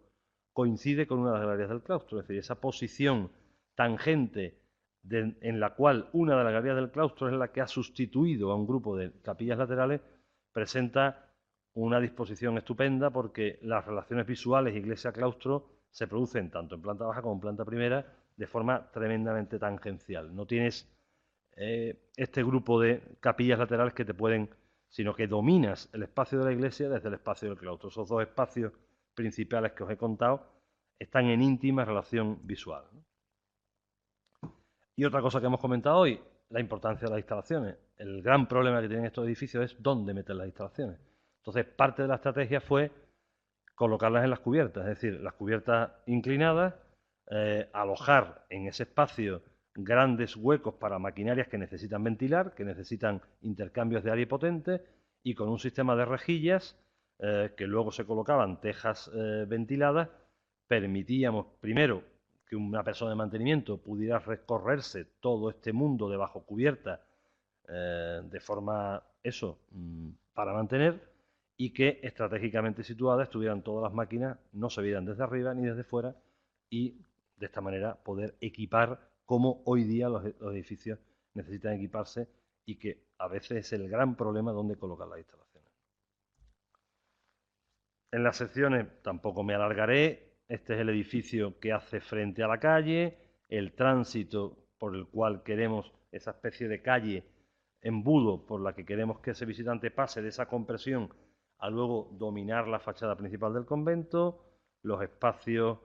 coincide con una de las galerías del claustro. Es decir, esa posición tangente en la cual una de las galerías del claustro es la que ha sustituido a un grupo de capillas laterales, presenta una disposición estupenda porque las relaciones visuales iglesia-claustro se producen tanto en planta baja como en planta primera de forma tremendamente tangencial. No tienes este grupo de capillas laterales que te pueden, sino que dominas el espacio de la iglesia desde el espacio del claustro. Esos dos espacios principales que os he contado están en íntima relación visual, ¿no? Y otra cosa que hemos comentado hoy, la importancia de las instalaciones. El gran problema que tienen estos edificios es dónde meter las instalaciones. Entonces, parte de la estrategia fue colocarlas en las cubiertas, es decir, las cubiertas inclinadas, alojar en ese espacio grandes huecos para maquinarias que necesitan ventilar, que necesitan intercambios de aire potente, y con un sistema de rejillas que luego se colocaban tejas ventiladas, permitíamos primero que una persona de mantenimiento pudiera recorrerse todo este mundo de bajo cubierta de forma, para mantener, y que estratégicamente situadas estuvieran todas las máquinas, no se vieran desde arriba ni desde fuera, y de esta manera poder equipar como hoy día los edificios necesitan equiparse y que a veces es el gran problema donde colocar las instalaciones. En las secciones tampoco me alargaré. Este es el edificio que hace frente a la calle, el tránsito por el cual queremos esa especie de calle embudo por la que queremos que ese visitante pase de esa compresión a luego dominar la fachada principal del convento, los espacios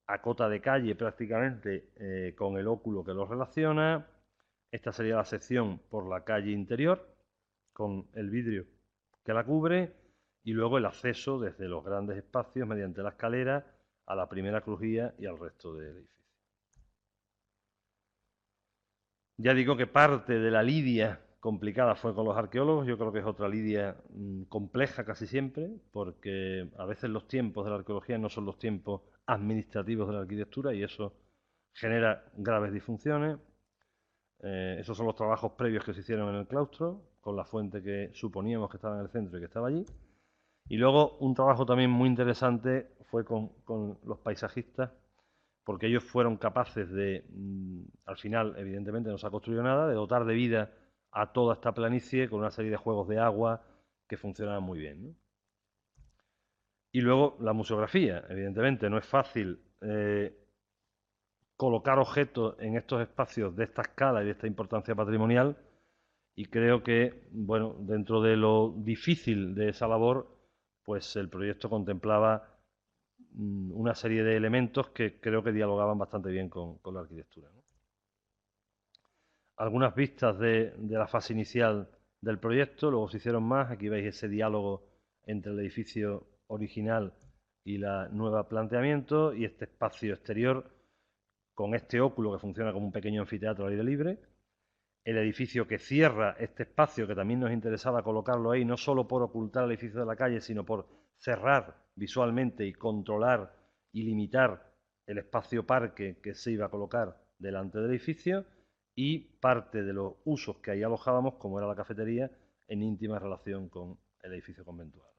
a cota de calle prácticamente con el óculo que los relaciona. Esta sería la sección por la calle interior con el vidrio que la cubre y luego el acceso desde los grandes espacios mediante la escalera a la primera crujía y al resto del edificio. Ya digo que parte de la lidia complicada fue con los arqueólogos, yo creo que es otra lidia compleja casi siempre, porque a veces los tiempos de la arqueología no son los tiempos administrativos de la arquitectura y eso genera graves disfunciones. Esos son los trabajos previos que se hicieron en el claustro, con la fuente que suponíamos que estaba en el centro y que estaba allí. Y luego un trabajo también muy interesante fue con los paisajistas, porque ellos fueron capaces de, al final, evidentemente no se ha construido nada, de dotar de vida a toda esta planicie con una serie de juegos de agua que funcionaban muy bien, ¿no? Y luego la museografía, evidentemente no es fácil colocar objetos en estos espacios de esta escala y de esta importancia patrimonial, y creo que, bueno, dentro de lo difícil de esa labor, pues el proyecto contemplaba una serie de elementos que creo que dialogaban bastante bien con la arquitectura, ¿no? Algunas vistas de la fase inicial del proyecto, luego se hicieron más, aquí veis ese diálogo entre el edificio original y la nueva planteamiento y este espacio exterior con este óculo que funciona como un pequeño anfiteatro al aire libre, el edificio que cierra este espacio que también nos interesaba colocarlo ahí, no solo por ocultar el edificio de la calle, sino por cerrar visualmente y controlar y limitar el espacio parque que se iba a colocar delante del edificio, y parte de los usos que ahí alojábamos, como era la cafetería, en íntima relación con el edificio conventual.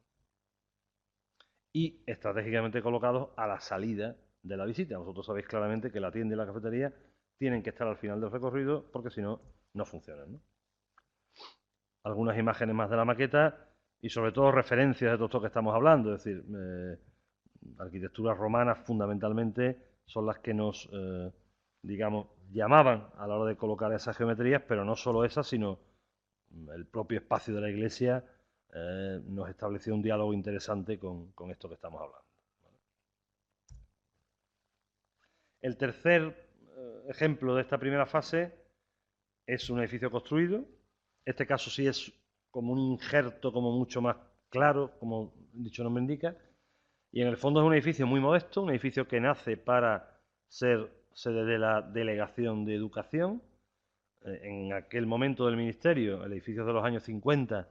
Y estratégicamente colocados a la salida de la visita. Vosotros sabéis claramente que la tienda y la cafetería tienen que estar al final del recorrido porque si no, no funcionan, ¿no? Algunas imágenes más de la maqueta y sobre todo referencias de todo esto que estamos hablando, es decir, arquitecturas romanas fundamentalmente son las que nos, digamos, llamaban a la hora de colocar esas geometrías, pero no solo esas, sino el propio espacio de la iglesia nos estableció un diálogo interesante con esto que estamos hablando. El tercer ejemplo de esta primera fase es un edificio construido. Este caso sí es como un injerto como mucho más claro, como dicho nombre indica. Y en el fondo es un edificio muy modesto, un edificio que nace para ser sede de la Delegación de Educación. En aquel momento del Ministerio, el edificio es de los años 50,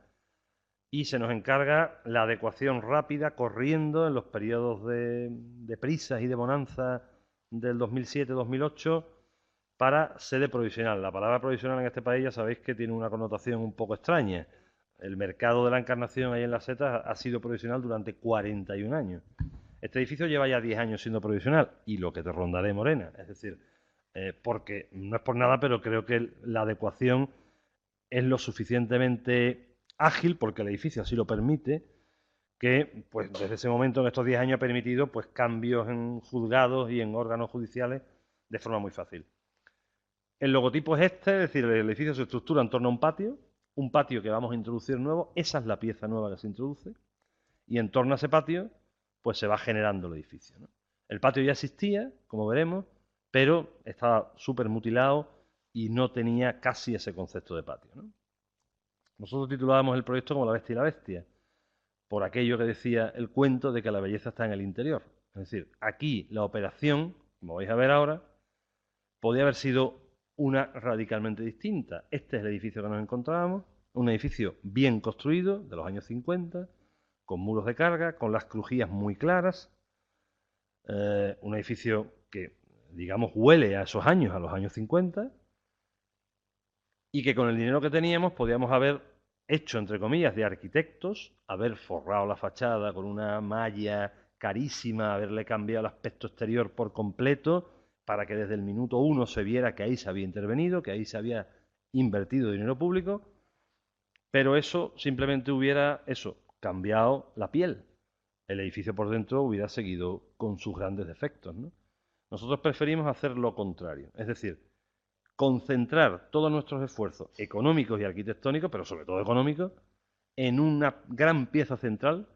y se nos encarga la adecuación rápida, corriendo en los periodos de prisas y de bonanza del 2007-2008, para sede provisional. La palabra provisional en este país ya sabéis que tiene una connotación un poco extraña. El mercado de la Encarnación ahí en las Setas ha sido provisional durante 41 años. Este edificio lleva ya 10 años siendo provisional, y lo que te rondaré, Morena. Es decir, porque no es por nada, pero creo que la adecuación es lo suficientemente ágil, porque el edificio así lo permite, que pues desde ese momento, en estos 10 años, ha permitido pues cambios en juzgados y en órganos judiciales de forma muy fácil. El logotipo es este, es decir, el edificio se estructura en torno a un patio que vamos a introducir nuevo, esa es la pieza nueva que se introduce, y en torno a ese patio pues se va generando el edificio, ¿no? El patio ya existía, como veremos, pero estaba súper mutilado y no tenía casi ese concepto de patio, ¿no? Nosotros titulábamos el proyecto como La Bestia y la Bestia, por aquello que decía el cuento de que la belleza está en el interior. Es decir, aquí la operación, como vais a ver ahora, podía haber sido una radicalmente distinta. Este es el edificio que nos encontrábamos, un edificio bien construido, de los años 50, con muros de carga, con las crujías muy claras, un edificio que, digamos, huele a esos años, a los años 50, y que con el dinero que teníamos podíamos haber hecho, entre comillas, de arquitectos, haber forrado la fachada con una malla carísima, haberle cambiado el aspecto exterior por completo, para que desde el minuto uno se viera que ahí se había intervenido, que ahí se había invertido dinero público, pero eso simplemente hubiera, cambiado la piel. El edificio por dentro hubiera seguido con sus grandes defectos, ¿no? Nosotros preferimos hacer lo contrario, es decir, concentrar todos nuestros esfuerzos económicos y arquitectónicos, pero sobre todo económicos, en una gran pieza central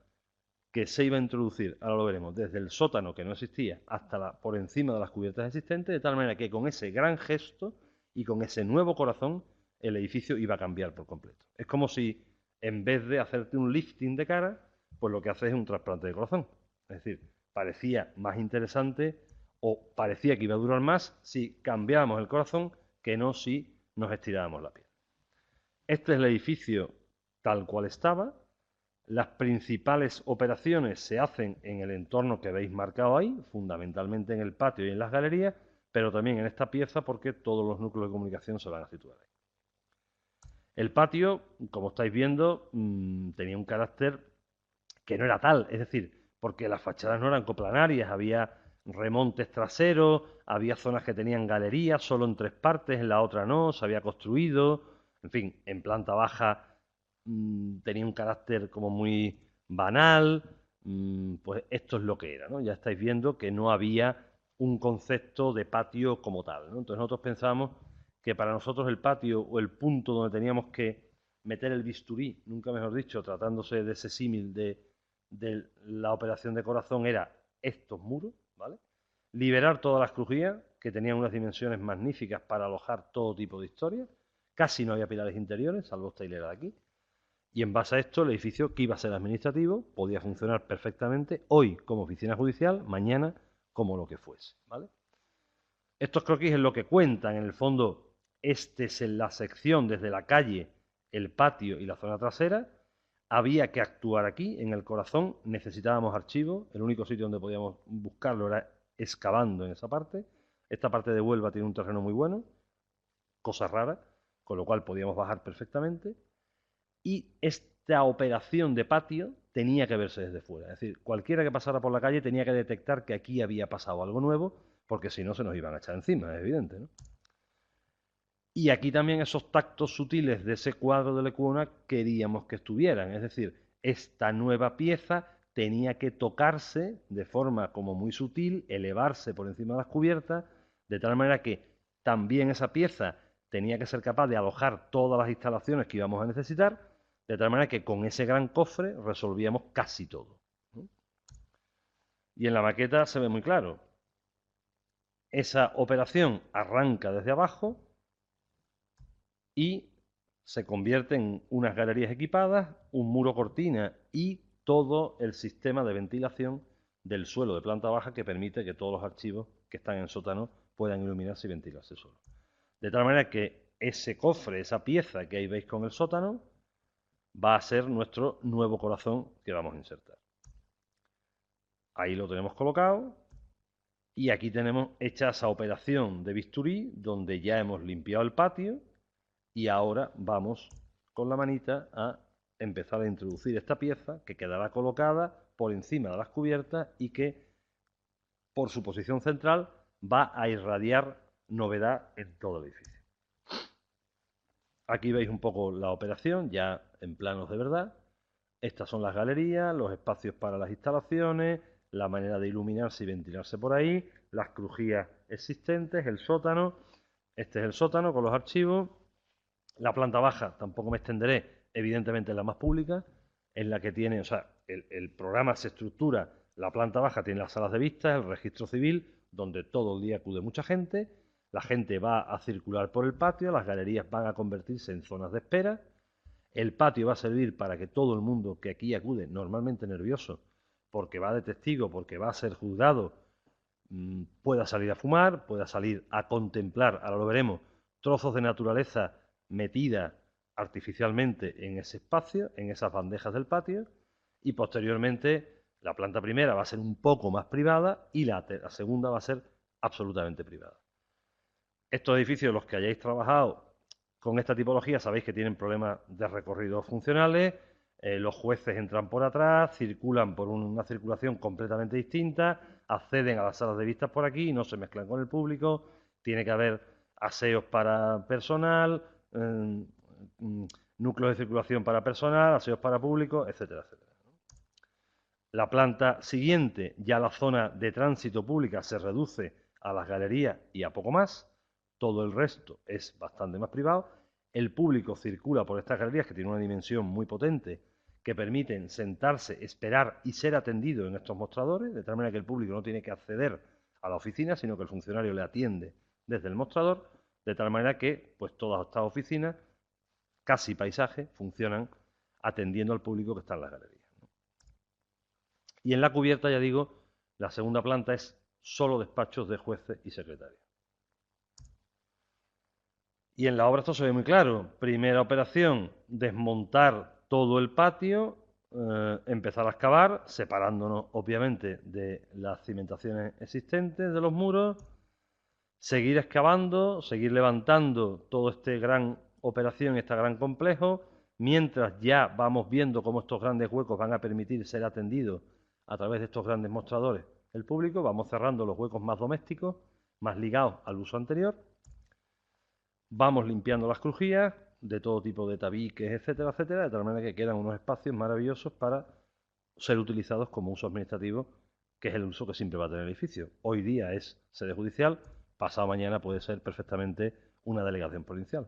que se iba a introducir, ahora lo veremos, desde el sótano que no existía hasta por encima de las cubiertas existentes, de tal manera que con ese gran gesto y con ese nuevo corazón, el edificio iba a cambiar por completo. Es como si, en vez de hacerte un lifting de cara, pues lo que haces es un trasplante de corazón. Es decir, parecía más interesante o parecía que iba a durar más si cambiábamos el corazón que no si nos estirábamos la piel. Este es el edificio tal cual estaba. Las principales operaciones se hacen en el entorno que veis marcado ahí, fundamentalmente en el patio y en las galerías, pero también en esta pieza porque todos los núcleos de comunicación se van a situar ahí. El patio, como estáis viendo, tenía un carácter que no era tal, es decir, porque las fachadas no eran coplanarias, había remontes traseros, había zonas que tenían galerías, solo en 3 partes, en la otra no, se había construido, en fin, en planta baja tenía un carácter como muy banal, pues esto es lo que era, ¿no? Ya estáis viendo que no había un concepto de patio como tal, ¿no? Entonces nosotros pensábamos que para nosotros el patio o el punto donde teníamos que meter el bisturí, nunca mejor dicho, tratándose de ese símil de la operación de corazón, era estos muros, ¿vale? Liberar todas las crujías, que tenían unas dimensiones magníficas para alojar todo tipo de historias. Casi no había pilares interiores, salvo esta hilera de aquí. Y en base a esto, el edificio, que iba a ser administrativo, podía funcionar perfectamente hoy como oficina judicial, mañana como lo que fuese, ¿vale? Estos croquis es lo que cuentan, en el fondo, este es en la sección desde la calle, el patio y la zona trasera. Había que actuar aquí, en el corazón, necesitábamos archivos, el único sitio donde podíamos buscarlo era excavando en esa parte. Esta parte de Huelva tiene un terreno muy bueno, cosa rara, con lo cual podíamos bajar perfectamente. Y esta operación de patio tenía que verse desde fuera. Es decir, cualquiera que pasara por la calle tenía que detectar que aquí había pasado algo nuevo, porque si no se nos iban a echar encima, es evidente, ¿no? Y aquí también esos tactos sutiles de ese cuadro de Lecuona queríamos que estuvieran. Es decir, esta nueva pieza tenía que tocarse de forma como muy sutil, elevarse por encima de las cubiertas, de tal manera que también esa pieza tenía que ser capaz de alojar todas las instalaciones que íbamos a necesitar, de tal manera que con ese gran cofre resolvíamos casi todo, ¿no? Y en la maqueta se ve muy claro. Esa operación arranca desde abajo y se convierte en unas galerías equipadas, un muro cortina y todo el sistema de ventilación del suelo de planta baja que permite que todos los archivos que están en el sótano puedan iluminarse y ventilarse solo. De tal manera que ese cofre, esa pieza que ahí veis con el sótano, va a ser nuestro nuevo corazón que vamos a insertar. Ahí lo tenemos colocado y aquí tenemos hecha esa operación de bisturí donde ya hemos limpiado el patio y ahora vamos con la manita a empezar a introducir esta pieza que quedará colocada por encima de las cubiertas y que por su posición central va a irradiar novedad en todo el edificio. Aquí veis un poco la operación ya en planos de verdad. Estas son las galerías, los espacios para las instalaciones, la manera de iluminarse y ventilarse por ahí, las crujías existentes, el sótano. Este es el sótano con los archivos. La planta baja, tampoco me extenderé, evidentemente es la más pública, es la que tiene, o sea, el programa se estructura, la planta baja tiene las salas de vistas, el registro civil, donde todo el día acude mucha gente, la gente va a circular por el patio, las galerías van a convertirse en zonas de espera, el patio va a servir para que todo el mundo que aquí acude, normalmente nervioso, porque va de testigo, porque va a ser juzgado, pueda salir a fumar, pueda salir a contemplar, ahora lo veremos, trozos de naturaleza metida artificialmente en ese espacio, en esas bandejas del patio, y posteriormente la planta primera va a ser un poco más privada y la segunda va a ser absolutamente privada. Estos edificios, los que hayáis trabajado con esta tipología, sabéis que tienen problemas de recorridos funcionales, los jueces entran por atrás, circulan por una circulación completamente distinta, acceden a las salas de vistas por aquí y no se mezclan con el público, tiene que haber aseos para personal, núcleos de circulación para personal, aseos para público, etcétera, etcétera. La planta siguiente, ya la zona de tránsito pública se reduce a las galerías y a poco más, todo el resto es bastante más privado. El público circula por estas galerías que tienen una dimensión muy potente, que permiten sentarse, esperar y ser atendido en estos mostradores, de tal manera que el público no tiene que acceder a la oficina, sino que el funcionario le atiende desde el mostrador, de tal manera que pues todas estas oficinas, casi paisaje, funcionan atendiendo al público que está en las galerías. Y en la cubierta, ya digo, la segunda planta es solo despachos de jueces y secretarios. Y en la obra esto se ve muy claro. Primera operación, desmontar todo el patio, empezar a excavar, separándonos obviamente de las cimentaciones existentes de los muros, seguir excavando, seguir levantando todo este gran operación, este gran complejo, mientras ya vamos viendo cómo estos grandes huecos van a permitir ser atendidos a través de estos grandes mostradores el público, vamos cerrando los huecos más domésticos, más ligados al uso anterior, vamos limpiando las crujías de todo tipo de tabiques, etcétera, etcétera, de tal manera que quedan unos espacios maravillosos para ser utilizados como uso administrativo, que es el uso que siempre va a tener el edificio. Hoy día es sede judicial, pasado mañana puede ser perfectamente una delegación provincial.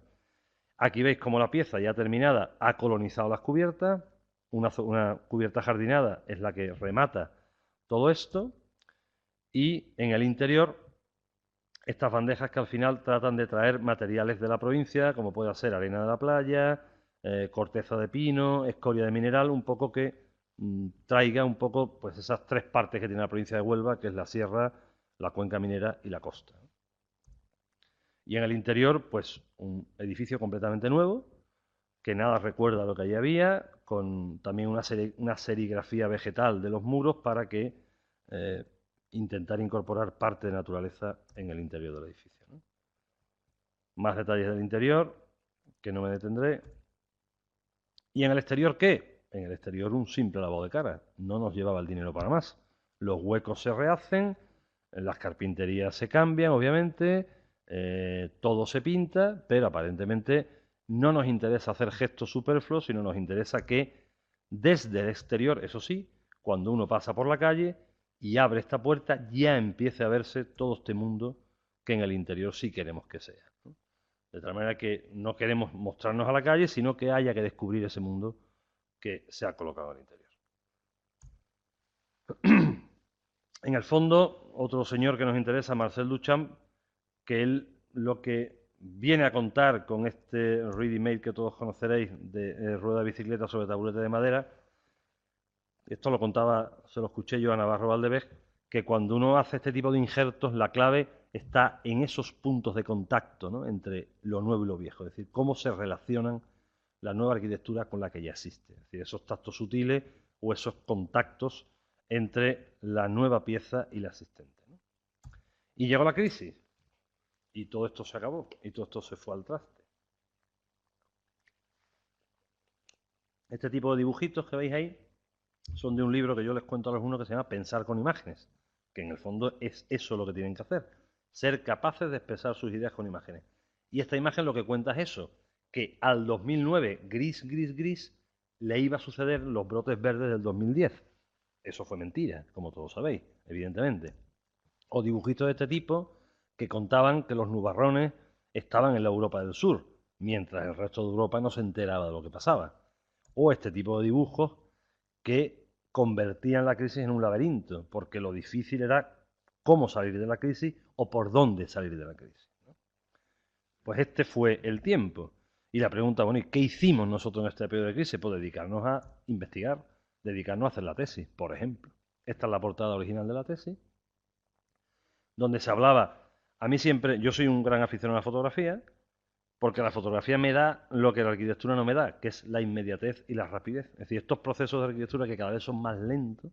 Aquí veis cómo la pieza ya terminada ha colonizado las cubiertas, una cubierta jardinada es la que remata todo esto, y en el interior estas bandejas que al final tratan de traer materiales de la provincia, como puede ser arena de la playa, corteza de pino, escoria de mineral, un poco que traiga un poco pues esas tres partes que tiene la provincia de Huelva, que es la sierra, la cuenca minera y la costa. Y en el interior, pues un edificio completamente nuevo, que nada recuerda a lo que allí había, con también una serigrafía vegetal de los muros para que intentar incorporar parte de naturaleza en el interior del edificio, ¿no? Más detalles del interior, que no me detendré. ¿Y en el exterior qué? En el exterior un simple lavado de cara. No nos llevaba el dinero para más. Los huecos se rehacen, las carpinterías se cambian, obviamente, todo se pinta, pero aparentemente no nos interesa hacer gestos superfluos, sino nos interesa que desde el exterior, eso sí, cuando uno pasa por la calle y abre esta puerta, ya empiece a verse todo este mundo que en el interior sí queremos que sea, ¿no? De tal manera que no queremos mostrarnos a la calle, sino que haya que descubrir ese mundo que se ha colocado al interior. En el fondo, otro señor que nos interesa, Marcel Duchamp, que él lo que viene a contar con este ready-made que todos conoceréis de rueda de bicicleta sobre taburete de madera, esto lo contaba, se lo escuché yo a Navarro Valdevez, que cuando uno hace este tipo de injertos, la clave está en esos puntos de contacto, ¿no?, entre lo nuevo y lo viejo, es decir, cómo se relacionan la nueva arquitectura con la que ya existe, es decir, esos tactos sutiles o esos contactos entre la nueva pieza y la existente, ¿no? Y llegó la crisis, y todo esto se acabó, y todo esto se fue al traste. Este tipo de dibujitos que veis ahí son de un libro que yo les cuento a los alumnos que se llama Pensar con imágenes, que en el fondo es eso lo que tienen que hacer, ser capaces de expresar sus ideas con imágenes. Y esta imagen lo que cuenta es eso, que al 2009, gris, gris, gris, le iba a suceder los brotes verdes del 2010. Eso fue mentira, como todos sabéis, evidentemente. O dibujitos de este tipo que contaban que los nubarrones estaban en la Europa del Sur, mientras el resto de Europa no se enteraba de lo que pasaba. O este tipo de dibujos que convertían la crisis en un laberinto, porque lo difícil era cómo salir de la crisis o por dónde salir de la crisis, ¿no? Pues este fue el tiempo. Y la pregunta, bueno, ¿y qué hicimos nosotros en este periodo de crisis? Pues dedicarnos a investigar, dedicarnos a hacer la tesis, por ejemplo. Esta es la portada original de la tesis, donde se hablaba, a mí siempre, yo soy un gran aficionado a la fotografía, porque la fotografía me da lo que la arquitectura no me da, que es la inmediatez y la rapidez. Es decir, estos procesos de arquitectura que cada vez son más lentos,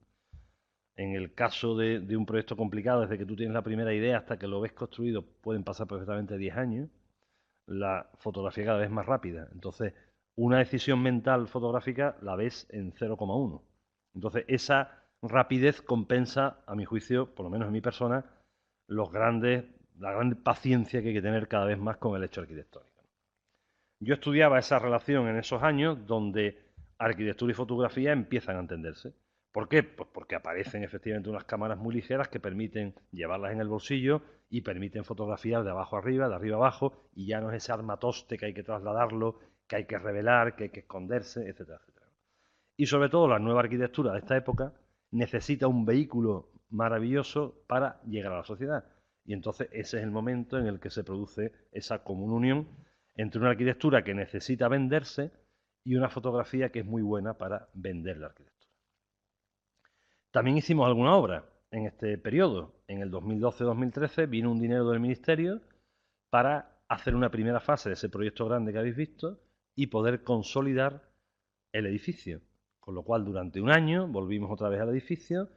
en el caso de un proyecto complicado, desde que tú tienes la primera idea hasta que lo ves construido, pueden pasar perfectamente 10 años, la fotografía cada vez más rápida. Entonces, una decisión mental fotográfica la ves en 0,1. Entonces, esa rapidez compensa, a mi juicio, por lo menos en mi persona, la gran paciencia que hay que tener cada vez más con el hecho arquitectónico. Yo estudiaba esa relación en esos años donde arquitectura y fotografía empiezan a entenderse, ¿Por qué? Pues porque aparecen efectivamente unas cámaras muy ligeras que permiten llevarlas en el bolsillo y permiten fotografiar de abajo arriba, de arriba abajo, y ya no es ese armatoste que hay que trasladarlo, que hay que revelar, que hay que esconderse, etcétera, etcétera. Y sobre todo la nueva arquitectura de esta época necesita un vehículo maravilloso para llegar a la sociedad. Y entonces ese es el momento en el que se produce esa común unión entre una arquitectura que necesita venderse y una fotografía que es muy buena para vender la arquitectura. También hicimos alguna obra en este periodo. En el 2012-2013 vino un dinero del Ministerio para hacer una primera fase de ese proyecto grande que habéis visto y poder consolidar el edificio. Con lo cual, durante un año volvimos otra vez al edificio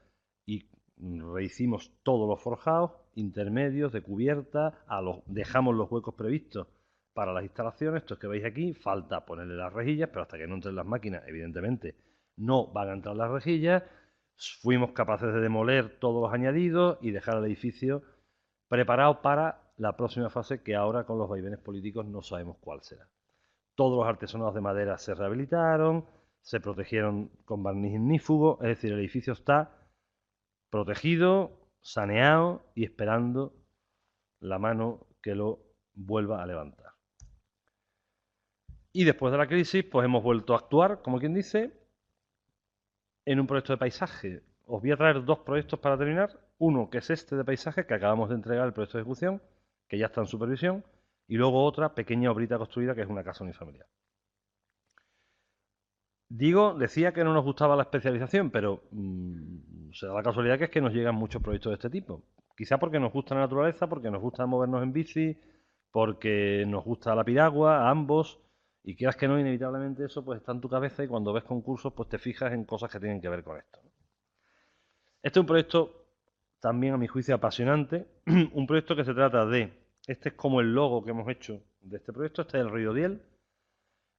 y rehicimos todos los forjados intermedios de cubierta, dejamos los huecos previstos para las instalaciones. Esto que veis aquí, falta ponerle las rejillas, pero hasta que no entren las máquinas, evidentemente, no van a entrar las rejillas. Fuimos capaces de demoler todos los añadidos y dejar el edificio preparado para la próxima fase, que ahora con los vaivenes políticos no sabemos cuál será. Todos los artesonados de madera se rehabilitaron, se protegieron con barniz ignífugo, es decir, el edificio está protegido, saneado y esperando la mano que lo vuelva a levantar. Y después de la crisis, pues hemos vuelto a actuar, como quien dice, en un proyecto de paisaje. Os voy a traer dos proyectos para terminar. Uno, que es este de paisaje, que acabamos de entregar el proyecto de ejecución, que ya está en supervisión, y luego otra pequeña obrita construida, que es una casa unifamiliar. Decía que no nos gustaba la especialización, pero se da la casualidad que es que nos llegan muchos proyectos de este tipo. Quizá porque nos gusta la naturaleza, porque nos gusta movernos en bici, porque nos gusta la piragua, a ambos, y quieras que no, inevitablemente eso pues está en tu cabeza y cuando ves concursos pues te fijas en cosas que tienen que ver con esto. Este es un proyecto también a mi juicio apasionante, un proyecto que se trata de, este es como el logo que hemos hecho de este proyecto, este es el río Diel.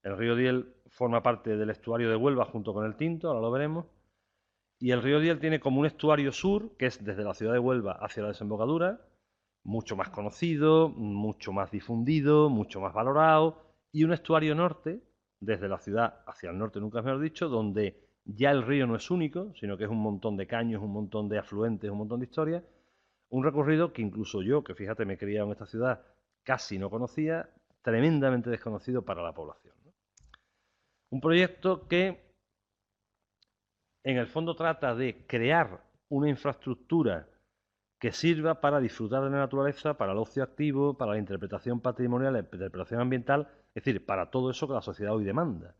El río Diel forma parte del estuario de Huelva junto con el Tinto, ahora lo veremos. Y el río Diel tiene como un estuario sur, que es desde la ciudad de Huelva hacia la desembocadura, mucho más conocido, mucho más difundido, mucho más valorado, y un estuario norte, desde la ciudad hacia el norte, nunca mejor dicho, donde ya el río no es único, sino que es un montón de caños, un montón de afluentes, un montón de historias. Un recorrido que incluso yo, que fíjate, me he criado en esta ciudad, casi no conocía, tremendamente desconocido para la población. Un proyecto que en el fondo trata de crear una infraestructura que sirva para disfrutar de la naturaleza, para el ocio activo, para la interpretación patrimonial, la interpretación ambiental, es decir, para todo eso que la sociedad hoy demanda.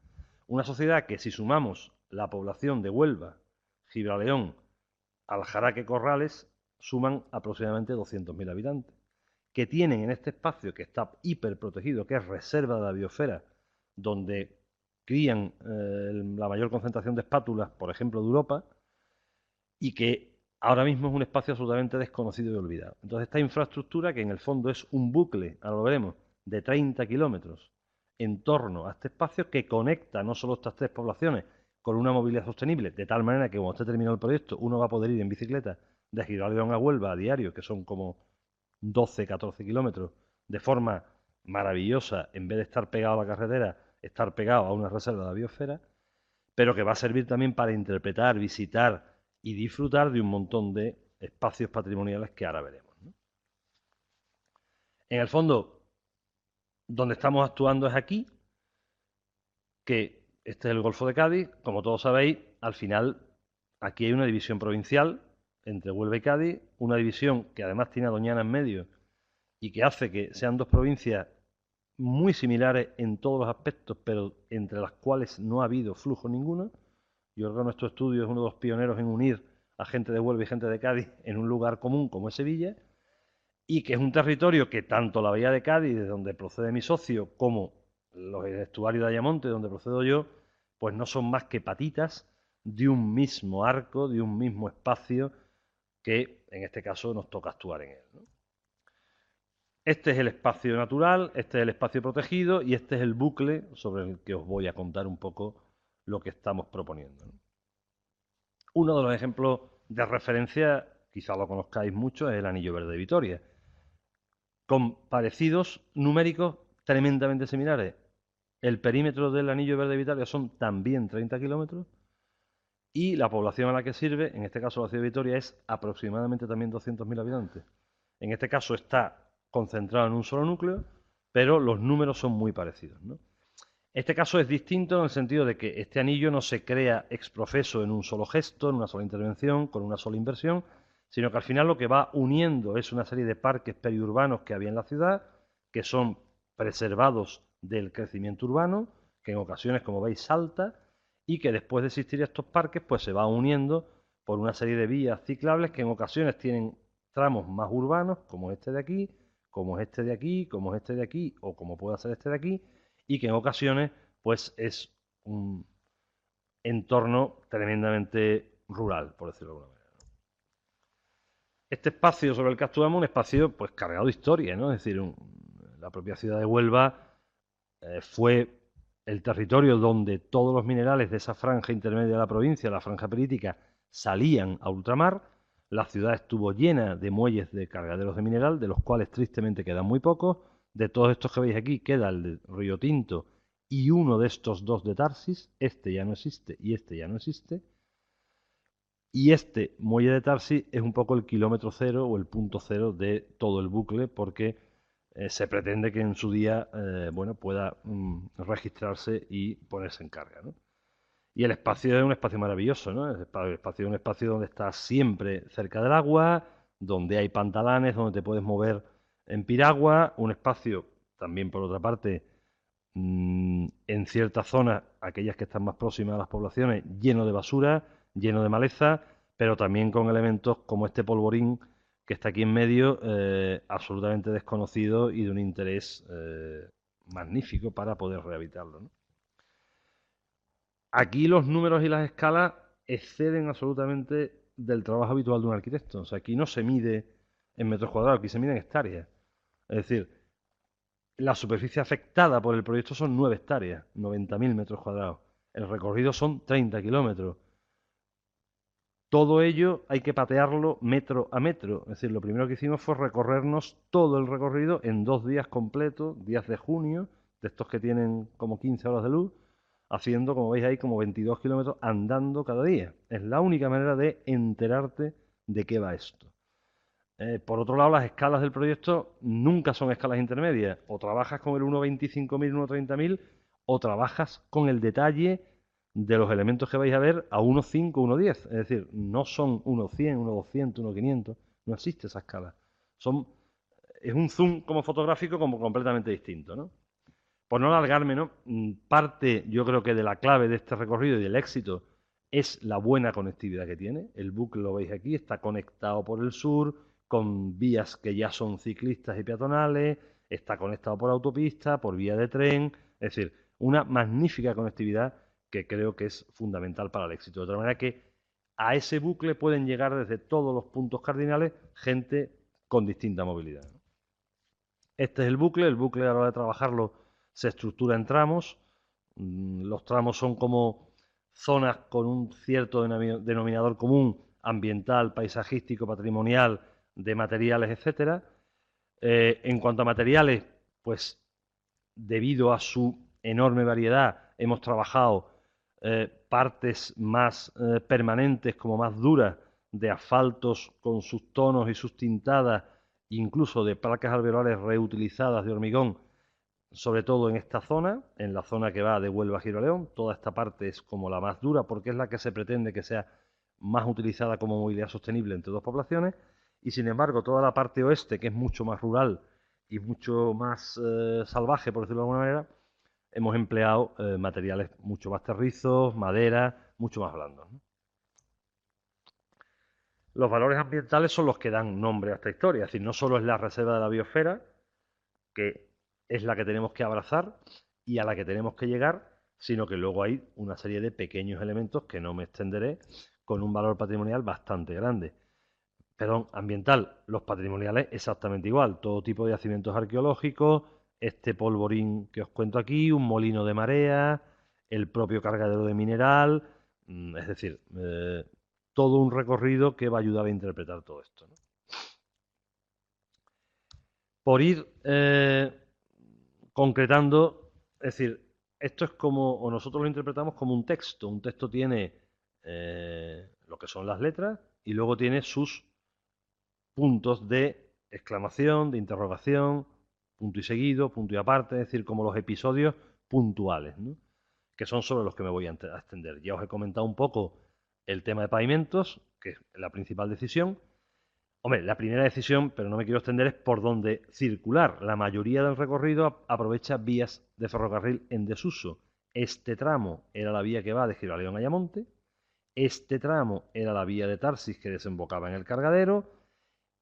Una sociedad que si sumamos la población de Huelva, Gibraleón, Aljaraque, Corrales, suman aproximadamente 200.000 habitantes, que tienen en este espacio que está hiperprotegido, que es reserva de la biosfera, donde crían la mayor concentración de espátulas, por ejemplo, de Europa, y que ahora mismo es un espacio absolutamente desconocido y olvidado. Entonces, esta infraestructura, que en el fondo es un bucle, ahora lo veremos, de 30 kilómetros en torno a este espacio que conecta no solo estas tres poblaciones con una movilidad sostenible, de tal manera que cuando esté terminado el proyecto uno va a poder ir en bicicleta de Gibraleón a Huelva a diario, que son como 12, 14 kilómetros, de forma maravillosa, en vez de estar pegado a la carretera, estar pegado a una reserva de la biosfera, pero que va a servir también para interpretar, visitar y disfrutar de un montón de espacios patrimoniales que ahora veremos, ¿no? En el fondo, donde estamos actuando es aquí, que este es el Golfo de Cádiz, como todos sabéis, al final aquí hay una división provincial entre Huelva y Cádiz, una división que además tiene a Doñana en medio y que hace que sean dos provincias muy similares en todos los aspectos, pero entre las cuales no ha habido flujo ninguno. Yo creo que nuestro estudio es uno de los pioneros en unir a gente de Huelva y gente de Cádiz en un lugar común como es Sevilla, y que es un territorio que tanto la Bahía de Cádiz, de donde procede mi socio, como los estuarios de Ayamonte, de donde procedo yo, pues no son más que patitas de un mismo arco, de un mismo espacio, que en este caso nos toca actuar en él, ¿no? Este es el espacio natural, este es el espacio protegido y este es el bucle sobre el que os voy a contar un poco lo que estamos proponiendo, ¿no? Uno de los ejemplos de referencia, quizá lo conozcáis mucho, es el Anillo Verde de Vitoria, con parecidos numéricos tremendamente similares. El perímetro del Anillo Verde de Vitoria son también 30 kilómetros y la población a la que sirve, en este caso la ciudad de Vitoria, es aproximadamente también 200.000 habitantes. En este caso está concentrado en un solo núcleo, pero los números son muy parecidos, ¿no? Este caso es distinto en el sentido de que este anillo no se crea ex profeso en un solo gesto, en una sola intervención, con una sola inversión, sino que al final lo que va uniendo es una serie de parques periurbanos que había en la ciudad, que son preservados del crecimiento urbano, que en ocasiones, como veis, salta, y que después de existir estos parques, pues se va uniendo por una serie de vías ciclables que en ocasiones tienen tramos más urbanos, como este de aquí, como es este de aquí, como es este de aquí, o como pueda ser este de aquí, y que en ocasiones pues es un entorno tremendamente rural, por decirlo de alguna manera. Este espacio sobre el que actuamos es un espacio pues cargado de historia, ¿no? Es decir, la propia ciudad de Huelva fue el territorio donde todos los minerales de esa franja intermedia de la provincia, la franja perítica, salían a ultramar. La ciudad estuvo llena de muelles de cargaderos de mineral, de los cuales tristemente quedan muy pocos. De todos estos que veis aquí queda el de Río Tinto y uno de estos dos de Tarsis. Este ya no existe y este ya no existe. Y este muelle de Tarsis es un poco el kilómetro cero o el punto cero de todo el bucle, porque se pretende que en su día bueno, pueda registrarse y ponerse en carga, ¿no? Y el espacio es un espacio maravilloso, ¿no? El espacio es un espacio donde estás siempre cerca del agua, donde hay pantalanes, donde te puedes mover en piragua, un espacio también por otra parte en ciertas zonas, aquellas que están más próximas a las poblaciones, lleno de basura, lleno de maleza, pero también con elementos como este polvorín que está aquí en medio, absolutamente desconocido y de un interés magnífico para poder rehabilitarlo, ¿no? Aquí los números y las escalas exceden absolutamente del trabajo habitual de un arquitecto. O sea, aquí no se mide en metros cuadrados, aquí se mide en hectáreas. Es decir, la superficie afectada por el proyecto son 9 hectáreas, 90.000 metros cuadrados. El recorrido son 30 kilómetros. Todo ello hay que patearlo metro a metro. Es decir, lo primero que hicimos fue recorrernos todo el recorrido en 2 días completos, días de junio, de estos que tienen como 15 horas de luz, haciendo, como veis ahí, como 22 kilómetros andando cada día. Es la única manera de enterarte de qué va esto. Por otro lado, las escalas del proyecto nunca son escalas intermedias. O trabajas con el 1.25.000, 1.30.000, o trabajas con el detalle de los elementos que vais a ver a 1.5, 1.10. Es decir, no son 1.100, 1.200, 1.500. No existe esa escala. Son, es un zoom como fotográfico como completamente distinto, ¿no? Por no alargarme, ¿no? Parte, yo creo que de la clave de este recorrido y del éxito es la buena conectividad que tiene. El bucle, lo veis aquí, está conectado por el sur, con vías que ya son ciclistas y peatonales, está conectado por autopista, por vía de tren, es decir, una magnífica conectividad que creo que es fundamental para el éxito. De otra manera que a ese bucle pueden llegar desde todos los puntos cardinales gente con distinta movilidad. Este es el bucle a la hora de trabajarlo se estructura en tramos. Los tramos son como zonas con un cierto denominador común, ambiental, paisajístico, patrimonial, de materiales, etcétera. En cuanto a materiales, pues debido a su enorme variedad, hemos trabajado partes más permanentes, como más duras, de asfaltos con sus tonos y sus tintadas, incluso de placas alveolares reutilizadas de hormigón, sobre todo en esta zona, en la zona que va de Huelva a Giroleón. Toda esta parte es como la más dura porque es la que se pretende que sea más utilizada como movilidad sostenible entre dos poblaciones, y sin embargo toda la parte oeste, que es mucho más rural y mucho más salvaje, por decirlo de alguna manera, hemos empleado materiales mucho más terrizos, madera, mucho más blandos, ¿no? Los valores ambientales son los que dan nombre a esta historia, es decir, no solo es la reserva de la biosfera, que es la que tenemos que abrazar y a la que tenemos que llegar, sino que luego hay una serie de pequeños elementos que no me extenderé, con un valor patrimonial bastante grande. Perdón, ambiental, los patrimoniales exactamente igual, todo tipo de yacimientos arqueológicos, este polvorín que os cuento aquí, un molino de marea, el propio cargadero de mineral, es decir, todo un recorrido que va a ayudar a interpretar todo esto, ¿no? Por ir concretando, es decir, esto es como, o nosotros lo interpretamos como un texto. Un texto tiene lo que son las letras, y luego tiene sus puntos de exclamación, de interrogación, punto y seguido, punto y aparte, es decir, como los episodios puntuales, ¿no? Que son sobre los que me voy a extender. Ya os he comentado un poco el tema de pavimentos, que es la principal decisión. Hombre, la primera decisión, pero no me quiero extender, es por dónde circular. La mayoría del recorrido aprovecha vías de ferrocarril en desuso. Este tramo era la vía que va de Giraleón a Ayamonte. Este tramo era la vía de Tarsis que desembocaba en el Cargadero.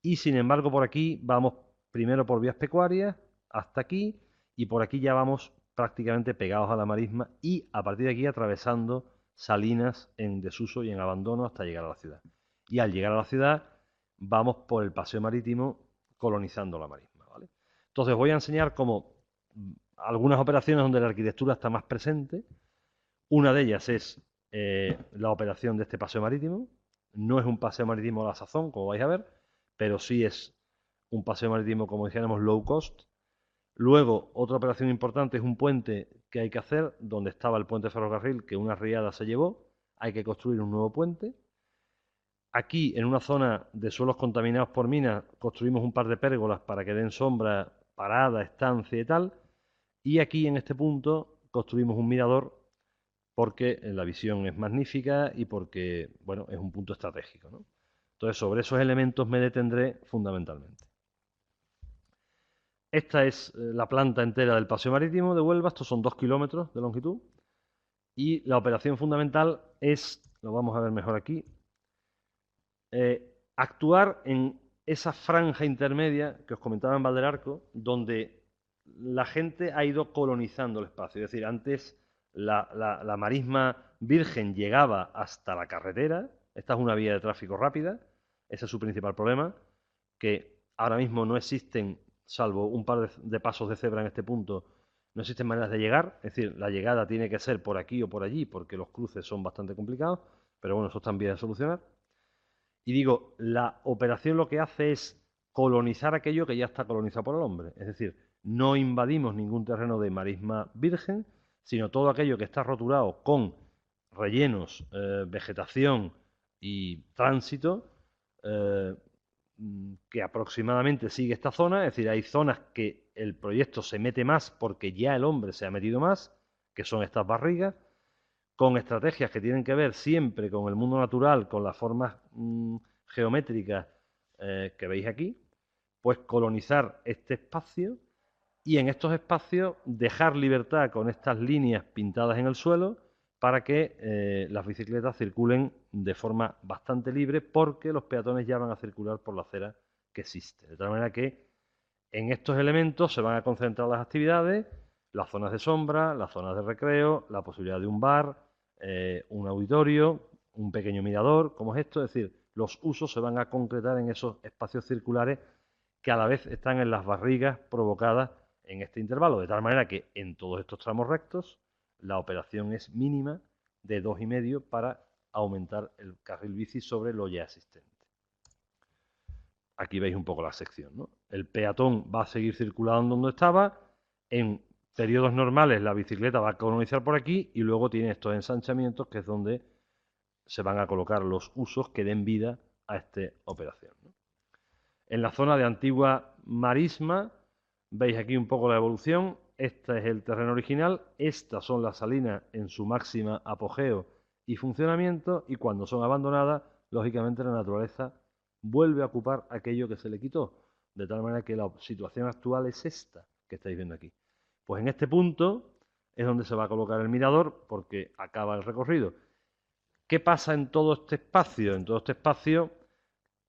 Y sin embargo, por aquí vamos primero por vías pecuarias hasta aquí, y por aquí ya vamos prácticamente pegados a la marisma, y a partir de aquí atravesando salinas en desuso y en abandono hasta llegar a la ciudad. Y al llegar a la ciudad vamos por el paseo marítimo colonizando la marisma, ¿vale? Entonces voy a enseñar como algunas operaciones donde la arquitectura está más presente. Una de ellas es la operación de este paseo marítimo. No es un paseo marítimo a la sazón, como vais a ver, pero sí es un paseo marítimo, como dijéramos, low cost. Luego, otra operación importante es un puente que hay que hacer, donde estaba el puente ferrocarril, que una riada se llevó. Hay que construir un nuevo puente. Aquí, en una zona de suelos contaminados por minas, construimos un par de pérgolas para que den sombra, parada, estancia y tal. Y aquí, en este punto, construimos un mirador porque la visión es magnífica y porque, bueno, es un punto estratégico, ¿no? Entonces, sobre esos elementos me detendré fundamentalmente. Esta es la planta entera del paseo marítimo de Huelva. Estos son 2 kilómetros de longitud. Y la operación fundamental es, lo vamos a ver mejor aquí, actuar en esa franja intermedia que os comentaba en Valderarco, donde la gente ha ido colonizando el espacio. Es decir, antes la marisma virgen llegaba hasta la carretera. Esta es una vía de tráfico rápida. Ese es su principal problema, que ahora mismo no existen, salvo un par de pasos de cebra en este punto, no existen maneras de llegar. Es decir, la llegada tiene que ser por aquí o por allí, porque los cruces son bastante complicados, pero bueno, eso están bien de solucionar. Y digo, la operación lo que hace es colonizar aquello que ya está colonizado por el hombre. Es decir, no invadimos ningún terreno de marisma virgen, sino todo aquello que está roturado con rellenos, vegetación y tránsito, eh, que aproximadamente sigue esta zona. Es decir, hay zonas que el proyecto se mete más porque ya el hombre se ha metido más, que son estas barrigas, con estrategias que tienen que ver siempre con el mundo natural, con las formas geométricas que veis aquí, pues colonizar este espacio, y en estos espacios dejar libertad con estas líneas pintadas en el suelo para que las bicicletas circulen de forma bastante libre, porque los peatones ya van a circular por la acera que existe. De tal manera que en estos elementos se van a concentrar las actividades, las zonas de sombra, las zonas de recreo, la posibilidad de un bar, un auditorio, un pequeño mirador, como es esto. Es decir, los usos se van a concretar en esos espacios circulares que a la vez están en las barrigas provocadas en este intervalo, de tal manera que en todos estos tramos rectos la operación es mínima de 2,5 para aumentar el carril bici sobre lo ya existente. Aquí veis un poco la sección, ¿no? El peatón va a seguir circulando donde estaba. En periodos normales la bicicleta va a colonizar por aquí, y luego tiene estos ensanchamientos, que es donde se van a colocar los usos que den vida a esta operación, ¿no? En la zona de antigua marisma veis aquí un poco la evolución. Este es el terreno original. Estas son las salinas en su máxima apogeo y funcionamiento, y cuando son abandonadas, lógicamente la naturaleza vuelve a ocupar aquello que se le quitó, de tal manera que la situación actual es esta que estáis viendo aquí. Pues en este punto es donde se va a colocar el mirador, porque acaba el recorrido. ¿Qué pasa en todo este espacio? En todo este espacio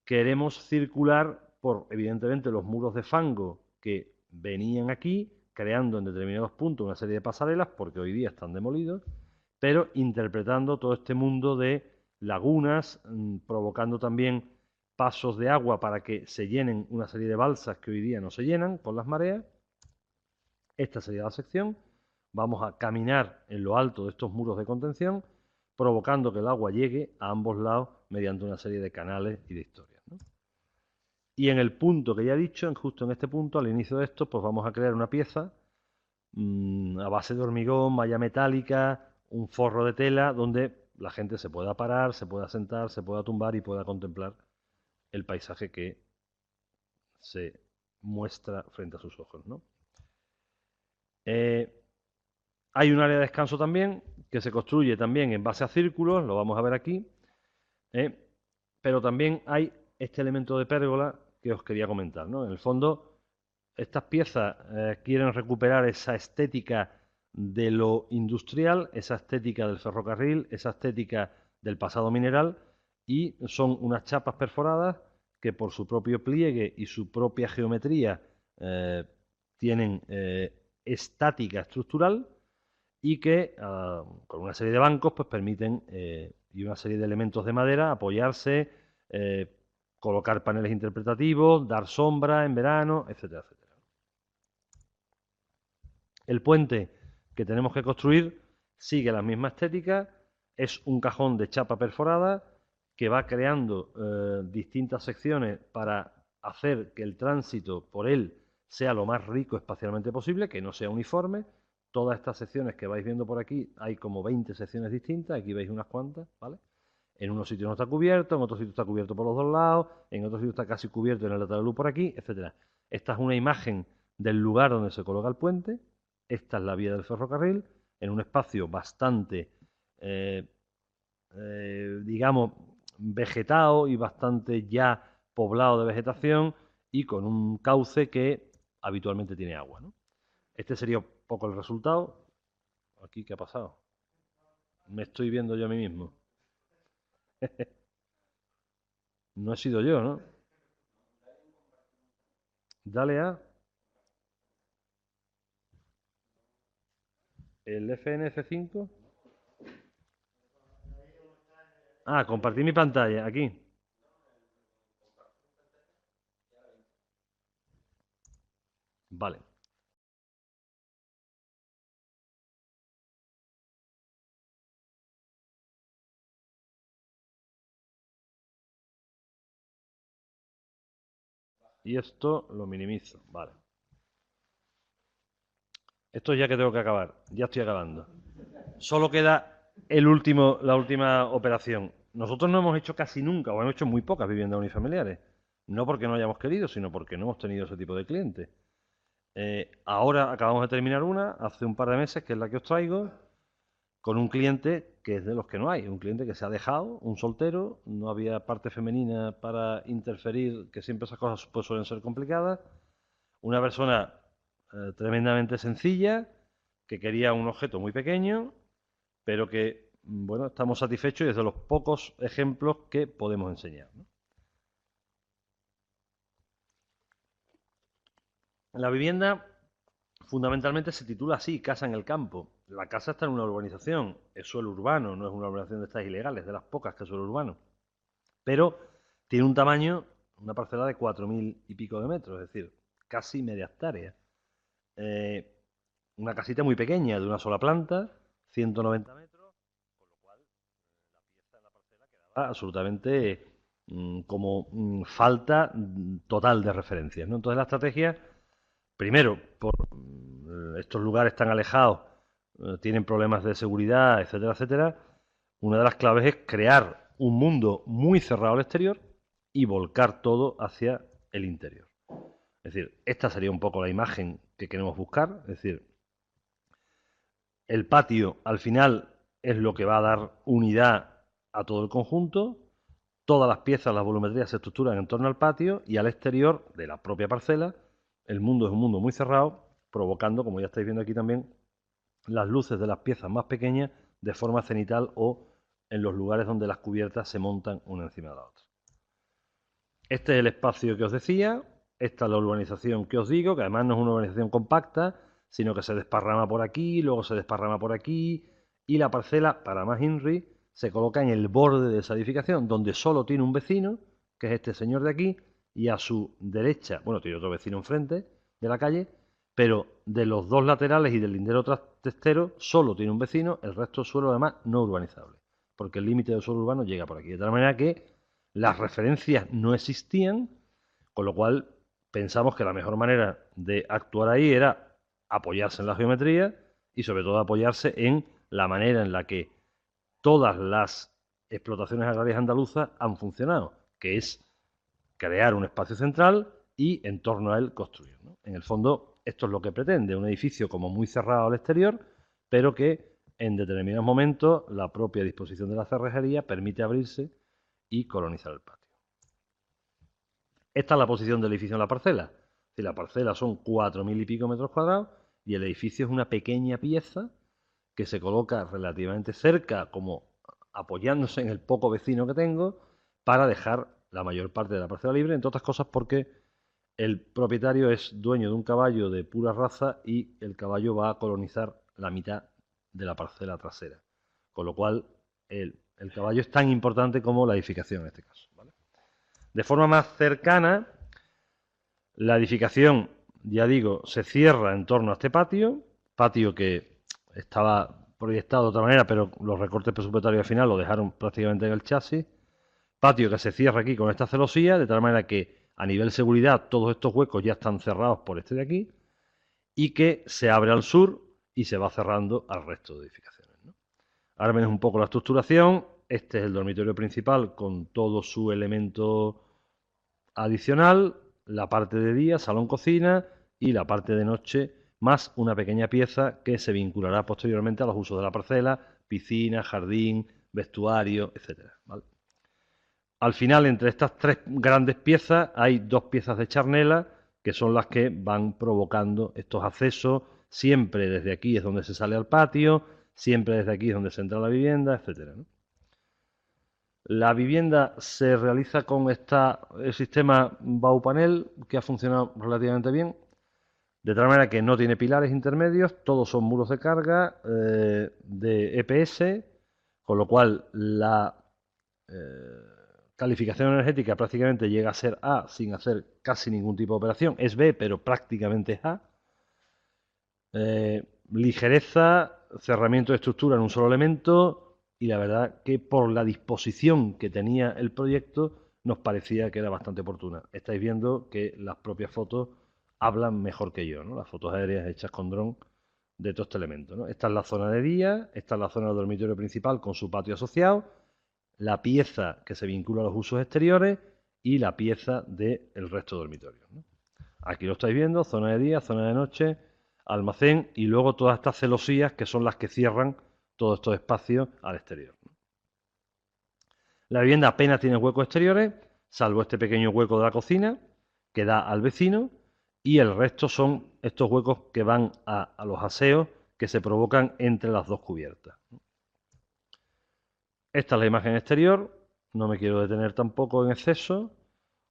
queremos circular por, evidentemente, los muros de fango que venían aquí, creando en determinados puntos una serie de pasarelas, porque hoy día están demolidos, pero interpretando todo este mundo de lagunas, provocando también pasos de agua para que se llenen una serie de balsas que hoy día no se llenan por las mareas. Esta sería la sección. Vamos a caminar en lo alto de estos muros de contención, provocando que el agua llegue a ambos lados mediante una serie de canales y de historias, ¿no? Y en el punto que ya he dicho, justo en este punto, al inicio de esto, pues vamos a crear una pieza a base de hormigón, malla metálica, un forro de tela, donde la gente se pueda parar, se pueda sentar, se pueda tumbar y pueda contemplar el paisaje que se muestra frente a sus ojos, ¿no? Hay un área de descanso también, que se construye también en base a círculos, lo vamos a ver aquí, pero también hay este elemento de pérgola que os quería comentar, ¿no? En el fondo, estas piezas quieren recuperar esa estética de lo industrial, esa estética del ferrocarril, esa estética del pasado mineral, y son unas chapas perforadas que por su propio pliegue y su propia geometría tienen estática estructural y que con una serie de bancos pues permiten y una serie de elementos de madera apoyarse, colocar paneles interpretativos, dar sombra en verano, etcétera, etcétera. El puente que tenemos que construir sigue la misma estética, es un cajón de chapa perforada que va creando distintas secciones para hacer que el tránsito por él sea lo más rico espacialmente posible, que no sea uniforme. Todas estas secciones que vais viendo por aquí, hay como 20 secciones distintas, aquí veis unas cuantas, ¿vale? En unos sitios no está cubierto, en otros sitios está cubierto por los dos lados, en otros sitios está casi cubierto en el lateral luz por aquí, etcétera. Esta es una imagen del lugar donde se coloca el puente. Esta es la vía del ferrocarril, en un espacio bastante, digamos, vegetado y bastante ya poblado de vegetación y con un cauce que habitualmente tiene agua, ¿no? Este sería un poco el resultado. ¿Aquí qué ha pasado? Me estoy viendo yo a mí mismo. No he sido yo, ¿no? Dale a el FNC5. Ah, compartir mi pantalla, aquí. Vale. Y esto lo minimizo, vale. Esto ya que tengo que acabar, ya estoy acabando. Solo queda la última operación. Nosotros no hemos hecho casi nunca, o hemos hecho muy pocas viviendas unifamiliares. No porque no hayamos querido, sino porque no hemos tenido ese tipo de clientes. Ahora acabamos de terminar una, hace un par de meses, que es la que os traigo, con un cliente que es de los que no hay, un cliente que se ha dejado, un soltero, no había parte femenina para interferir, que siempre esas cosas pues, suelen ser complicadas, una persona tremendamente sencilla, que quería un objeto muy pequeño, pero que, bueno, estamos satisfechos y es de los pocos ejemplos que podemos enseñar, ¿no? La vivienda fundamentalmente se titula así, casa en el campo. La casa está en una urbanización, es suelo urbano, no es una urbanización de estas ilegales, de las pocas que es suelo urbano. Pero tiene un tamaño, una parcela de 4.000 y pico de metros, es decir, casi media hectárea. Una casita muy pequeña, de una sola planta, 190 metros, con lo cual la pieza en la parcela quedaba absolutamente como falta total de referencias, ¿no? Entonces la estrategia, primero, por estos lugares tan alejados, tienen problemas de seguridad, etcétera, etcétera, una de las claves es crear un mundo muy cerrado al exterior y volcar todo hacia el interior. Es decir, esta sería un poco la imagen que queremos buscar, es decir, el patio al final es lo que va a dar unidad a todo el conjunto, todas las piezas, las volumetrías se estructuran en torno al patio y al exterior de la propia parcela el mundo es un mundo muy cerrado, provocando, como ya estáis viendo aquí también, las luces de las piezas más pequeñas de forma cenital o en los lugares donde las cubiertas se montan una encima de la otra. Este es el espacio que os decía, esta es la urbanización que os digo, que además no es una urbanización compacta, sino que se desparrama por aquí, luego se desparrama por aquí, y la parcela, para más INRI, se coloca en el borde de esa edificación, donde solo tiene un vecino, que es este señor de aquí, y a su derecha, bueno, tiene otro vecino enfrente de la calle, pero de los dos laterales y del lindero testero solo tiene un vecino, el resto del suelo además no urbanizable, porque el límite del suelo urbano llega por aquí. De tal manera que las referencias no existían, con lo cual pensamos que la mejor manera de actuar ahí era apoyarse en la geometría y sobre todo apoyarse en la manera en la que todas las explotaciones agrarias andaluzas han funcionado, que es crear un espacio central y en torno a él construir, ¿no? En el fondo, esto es lo que pretende, un edificio como muy cerrado al exterior, pero que en determinados momentos la propia disposición de la cerrajería permite abrirse y colonizar el patio. Esta es la posición del edificio en la parcela. Si la parcela son 4.000 y pico metros cuadrados y el edificio es una pequeña pieza que se coloca relativamente cerca, como apoyándose en el poco vecino que tengo, para dejar la mayor parte de la parcela libre, entre otras cosas porque el propietario es dueño de un caballo de pura raza y el caballo va a colonizar la mitad de la parcela trasera. Con lo cual, el caballo es tan importante como la edificación en este caso, ¿vale? De forma más cercana, la edificación, ya digo, se cierra en torno a este patio que estaba proyectado de otra manera, pero los recortes presupuestarios al final lo dejaron prácticamente en el chasis. Patio que se cierra aquí con esta celosía, de tal manera que a nivel seguridad todos estos huecos ya están cerrados por este de aquí y que se abre al sur y se va cerrando al resto de edificaciones, ¿no? Ahora ven un poco la estructuración. Este es el dormitorio principal con todo su elemento adicional, la parte de día, salón, cocina y la parte de noche, más una pequeña pieza que se vinculará posteriormente a los usos de la parcela, piscina, jardín, vestuario, etcétera, ¿vale? Al final, entre estas tres grandes piezas, hay dos piezas de charnela que son las que van provocando estos accesos. Siempre desde aquí es donde se sale al patio, siempre desde aquí es donde se entra a la vivienda, etcétera, ¿no? La vivienda se realiza con el sistema Baupanel, que ha funcionado relativamente bien, de tal manera que no tiene pilares intermedios, todos son muros de carga de EPS, con lo cual la calificación energética prácticamente llega a ser A sin hacer casi ningún tipo de operación. Es B, pero prácticamente es A. Ligereza, cerramiento de estructura en un solo elemento, y la verdad que por la disposición que tenía el proyecto nos parecía que era bastante oportuna. Estáis viendo que las propias fotos hablan mejor que yo, ¿no? Las fotos aéreas hechas con dron de todo este elemento, ¿no? Esta es la zona de día, esta es la zona del dormitorio principal con su patio asociado, la pieza que se vincula a los usos exteriores y la pieza del resto de dormitorios, ¿no? Aquí lo estáis viendo, zona de día, zona de noche, almacén y luego todas estas celosías que son las que cierran todos estos espacios al exterior. La vivienda apenas tiene huecos exteriores, salvo este pequeño hueco de la cocina que da al vecino, y el resto son estos huecos que van a los aseos que se provocan entre las dos cubiertas. Esta es la imagen exterior, no me quiero detener tampoco en exceso.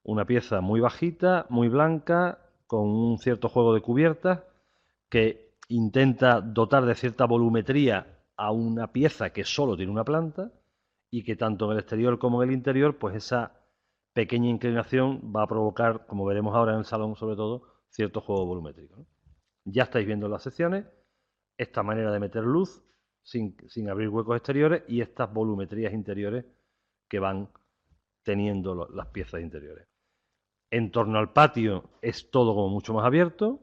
Una pieza muy bajita, muy blanca, con un cierto juego de cubiertas que intenta dotar de cierta volumetría a una pieza que solo tiene una planta y que tanto en el exterior como en el interior, pues esa pequeña inclinación va a provocar, como veremos ahora en el salón sobre todo, cierto juego volumétrico, ¿no? Ya estáis viendo las secciones, esta manera de meter luz sin abrir huecos exteriores y estas volumetrías interiores que van teniendo las piezas interiores. En torno al patio es todo como mucho más abierto.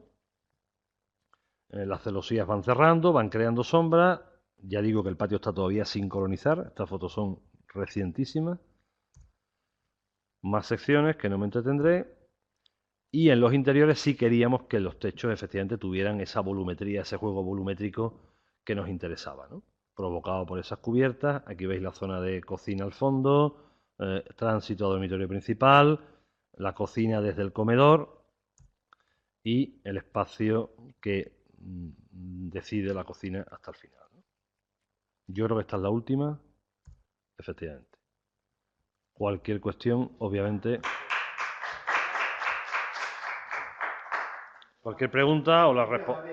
Las celosías van cerrando, van creando sombra. Ya digo que el patio está todavía sin colonizar. Estas fotos son recientísimas. Más secciones que no me entretendré. Y en los interiores sí queríamos que los techos efectivamente tuvieran esa volumetría, ese juego volumétrico que nos interesaba, ¿no? Provocado por esas cubiertas. Aquí veis la zona de cocina al fondo, tránsito a dormitorio principal, la cocina desde el comedor y el espacio que decide la cocina hasta el final, ¿no? Yo creo que esta es la última, efectivamente. Cualquier cuestión, obviamente. Cualquier pregunta o la respondo.